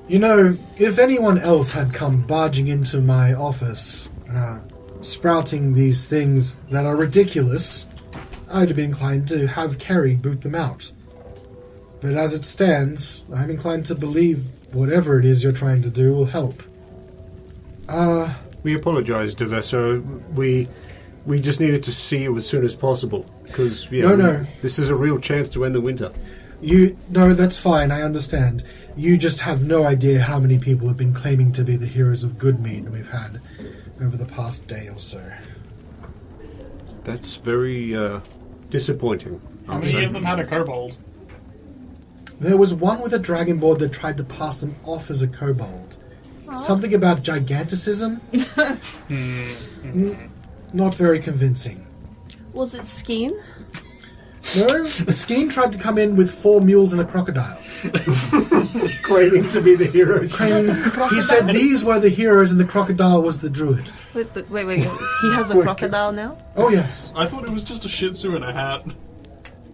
You know, if anyone else had come barging into my office, sprouting these things that are ridiculous, I'd have been inclined to have Kerry boot them out. But as it stands, I'm inclined to believe whatever it is you're trying to do will help. We apologise, Devessa. We just needed to see you as soon as possible. Because, No. this is a real chance to end the winter. No, that's fine, I understand. You just have no idea how many people have been claiming to be the heroes of Goodmead we've had over the past day or so. That's very disappointing. How many of them had a kobold? There was one with a dragonborn that tried to pass them off as a kobold. Something about giganticism? Not very convincing. Was it Skeen? No, Skeen tried to come in with 4 mules and a crocodile. Claiming to be the heroes. He said these were the heroes and the crocodile was the druid. Wait. He has a crocodile now? Oh, yes. I thought it was just a Shih Tzu in a hat.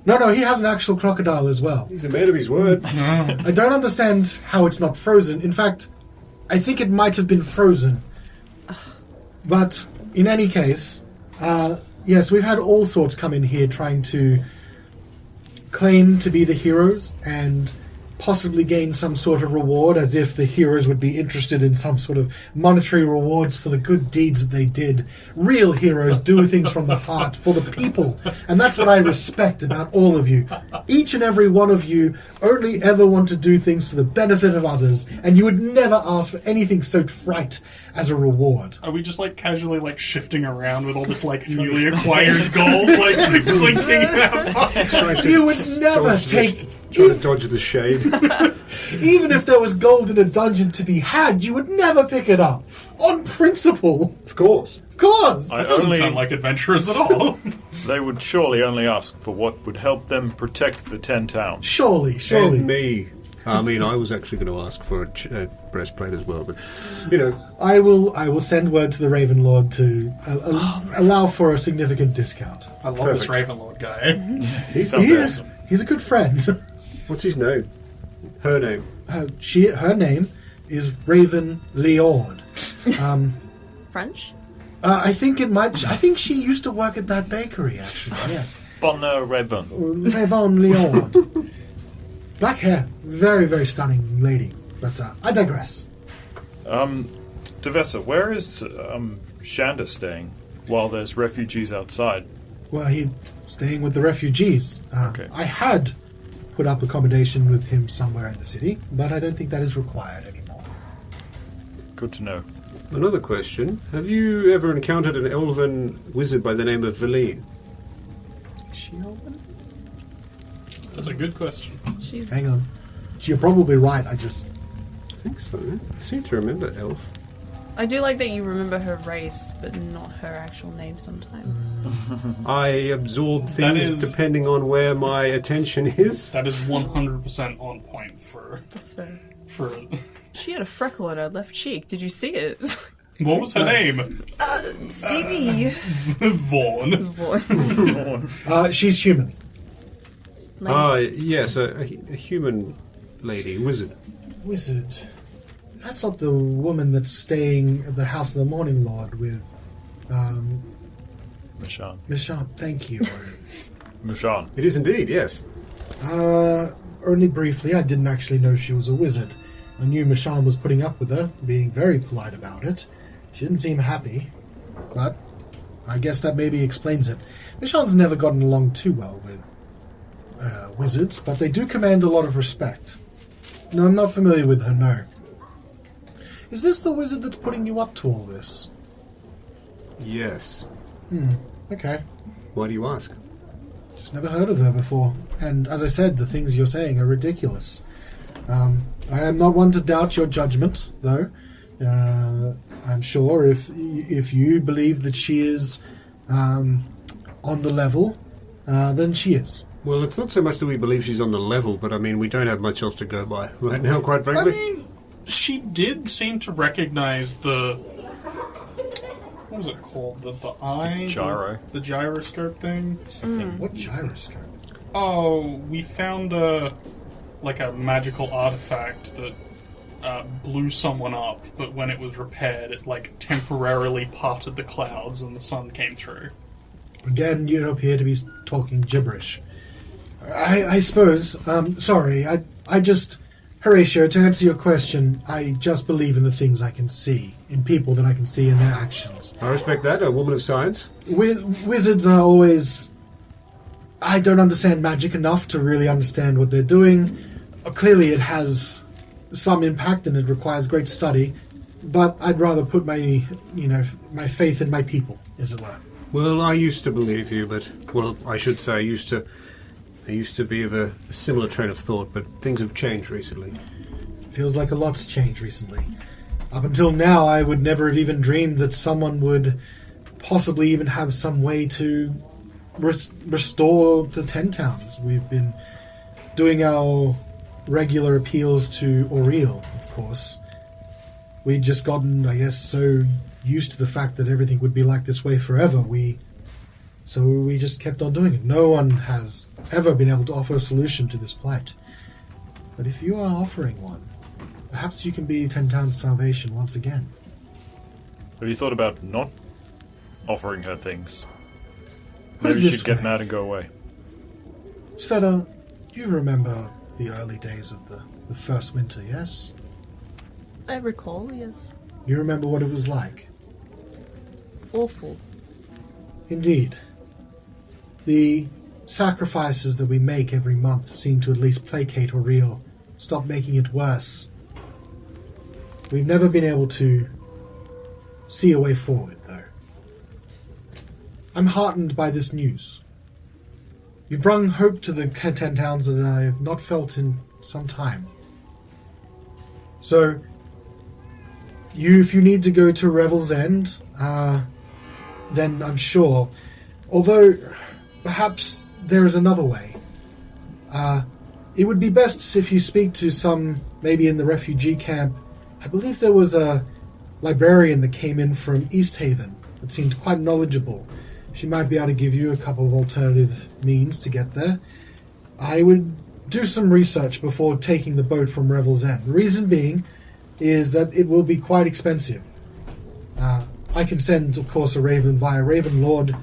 No, he has an actual crocodile as well. He's a man of his word. I don't understand how it's not frozen. In fact, I think it might have been frozen. But, in any case, yes, we've had all sorts come in here trying to claim to be the heroes and possibly gain some sort of reward, as if the heroes would be interested in some sort of monetary rewards for the good deeds that they did. Real heroes do things from the heart, for the people. And that's what I respect about all of you. Each and every one of you only ever want to do things for the benefit of others, and you would never ask for anything so trite as a reward. Are we just like casually like shifting around with all this like newly acquired gold like blinking in our pockets? You would never take... Trying to dodge the shade. Even if there was gold in a dungeon to be had, you would never pick it up. On principle. Of course. Of course. I That doesn't only- sound like adventurers at all. They would surely only ask for what would help them protect the 10 towns. Surely. And me. I mean, I was actually going to ask for a breastplate as well, but, you know. I will send word to the Raven Lord to allow for a significant discount. I love this Ravenlord guy. He sounds awesome. He's a good friend. What's his name? Her name? Her name is Raven Leord. French? I think she used to work at that bakery, actually. Yes. Bonne Raven. Raven Leord. Black hair. Very, very stunning lady. But I digress. Devessa, where is Shanda staying while there's refugees outside? Well, he's staying with the refugees. Okay. I had put up accommodation with him somewhere in the city, but I don't think that is required anymore. Good to know. Another question. Have you ever encountered an elven wizard by the name of Valine? Is she elven? That's a good question. She's... Hang on. You're probably right. I think so. I seem to remember elf. I do like that you remember her race, but not her actual name sometimes. I absorb That things is- depending on where my attention is. That is 100% on point for That's fair. for. She had a freckle on her left cheek. Did you see it? What was her name? Stevie! Vaughn. She's human. Yes, a human lady, wizard. Wizard. That's not the woman that's staying at the House of the Morning Lord with Mishan. Mishan. Thank you. Mishan. It is indeed, yes. Only briefly. I didn't actually know she was a wizard. I knew Mishan was putting up with her, being very polite about it. She didn't seem happy, but I guess that maybe explains it. Mishan's never gotten along too well with wizards, but they do command a lot of respect. No, I'm not familiar with her, no. Is this the wizard that's putting you up to all this? Yes. Okay. Why do you ask? Just never heard of her before. And as I said, the things you're saying are ridiculous. I am not one to doubt your judgment, though. I'm sure if you believe that she is on the level, then she is. Well, it's not so much that we believe she's on the level, but I mean, we don't have much else to go by right now, quite I frankly. mean, she did seem to recognize the. What was it called? The eye? Gyro. The gyroscope thing? Something. What gyroscope? Oh, we found a magical artifact that blew someone up, but when it was repaired, it like temporarily parted the clouds and the sun came through. Again, you appear to be talking gibberish. I suppose. Sorry, I just... Horatio, to answer your question, I just believe in the things I can see, in people that I can see in their actions. I respect that, a woman of science. Wizards are always... I don't understand magic enough to really understand what they're doing. Clearly it has some impact and it requires great study, but I'd rather put my faith in my people, as it were. Well, I used to believe you, but, well, I should say I used to be of a similar train of thought, but things have changed recently. Feels like a lot's changed recently. Up until now, I would never have even dreamed that someone would possibly even have some way to restore the 10 towns. We've been doing our regular appeals to Auril, of course. We'd just gotten, I guess, so used to the fact that everything would be like this way forever. So we just kept on doing it. No one has ever been able to offer a solution to this plight. But if you are offering one, perhaps you can be 10 Towns' salvation once again. Have you thought about not offering her things? Put it Maybe this she'd get way. mad and go away. Svieta, you remember the early days of the the first winter, yes? I recall, yes. You remember what it was like? Awful. Indeed. The sacrifices that we make every month seem to at least placate Auril, stop making it worse. We've never been able to see a way forward, though. I'm heartened by this news. You've brought hope to the 10 towns that I have not felt in some time. So, if you need to go to Revel's End, then I'm sure. Although, perhaps there is another way. It would be best if you speak to some, maybe in the refugee camp. I believe there was a librarian that came in from East Haven that seemed quite knowledgeable. She might be able to give you a couple of alternative means to get there. I would do some research before taking the boat from Revel's End. The reason being is that it will be quite expensive. I can send, of course, a Raven via Raven Lord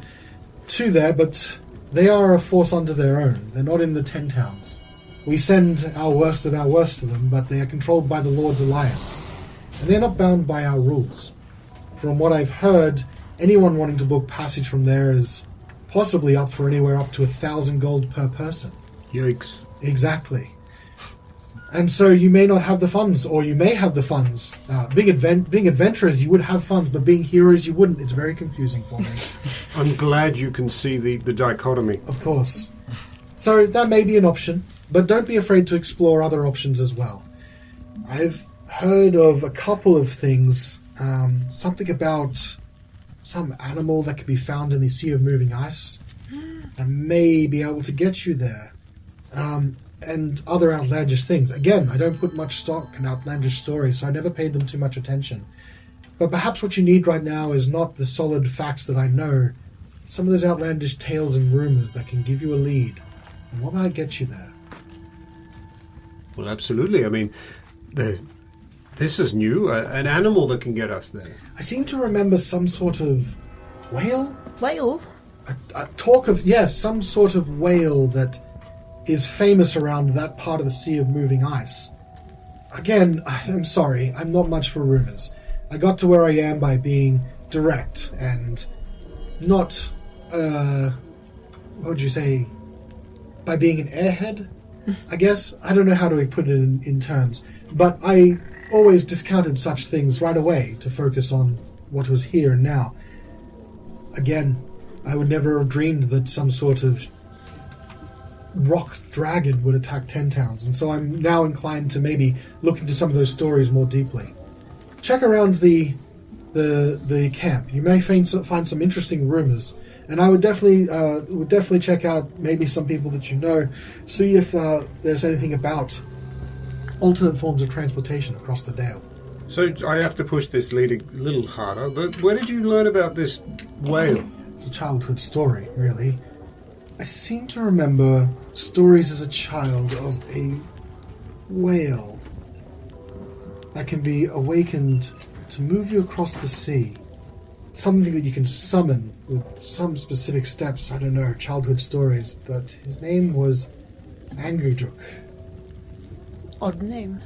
to there, but they are a force unto their own. They're not in the 10 towns. We send our worst of our worst to them, but they are controlled by the Lord's Alliance. And they're not bound by our rules. From what I've heard, anyone wanting to book passage from there is possibly up for anywhere up to 1,000 gold per person. Yikes. Exactly. And so you may not have the funds, or you may have the funds. Being adventurers, you would have funds, but being heroes, you wouldn't. It's very confusing for me. I'm glad you can see the dichotomy. Of course. So that may be an option, but don't be afraid to explore other options as well. I've heard of a couple of things. Something about some animal that can be found in the Sea of Moving Ice and may be able to get you there. And other outlandish things. Again, I don't put much stock in outlandish stories, so I never paid them too much attention. But perhaps what you need right now is not the solid facts that I know, some of those outlandish tales and rumors that can give you a lead. And what might get you there? Well, absolutely. I mean, this is new. An animal that can get us there. I seem to remember some sort of whale? Whale? A talk of, yes, some sort of whale that is famous around that part of the Sea of Moving Ice. Again, I'm sorry, I'm not much for rumors. I got to where I am by being direct and not, what would you say, by being an airhead, I guess? I don't know how to put it in terms, but I always discounted such things right away to focus on what was here and now. Again, I would never have dreamed that some sort of rock dragon would attack 10 towns, and so I'm now inclined to maybe look into some of those stories more deeply. Check around the camp. You may find some interesting rumors, and I would definitely check out maybe some people that you know, see if there's anything about alternate forms of transportation across the Dale. So I have to push this lead a little harder, but where did you learn about this whale? It's a childhood story, really. I seem to remember stories as a child of a whale that can be awakened to move you across the sea. Something that you can summon with some specific steps. I don't know, childhood stories, but his name was Angujuk. Odd name.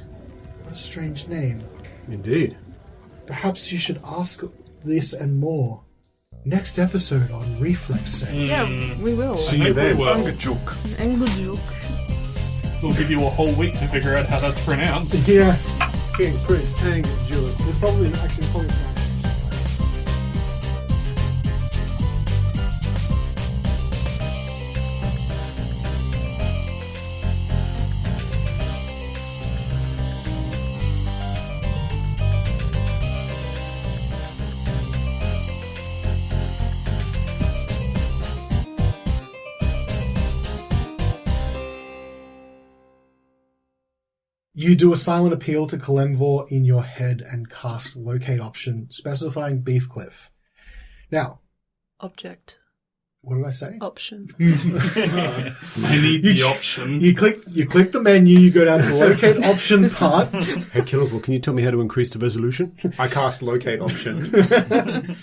What a strange name. Indeed. Perhaps you should ask this and more next episode on Reflex. Yeah, we will. See you then. Angajuk. Angujuk. We'll give you a whole week to figure out how that's pronounced. Yeah. King Prince Angajuk. There's probably probably You do a silent appeal to Kalemvor in your head and cast locate option, specifying Beefcliff. Now, Object. what did I say? Option. I need the option. You click the menu, you go down to the locate option part. Hey, Killerville, can you tell me how to increase the resolution? I cast locate option.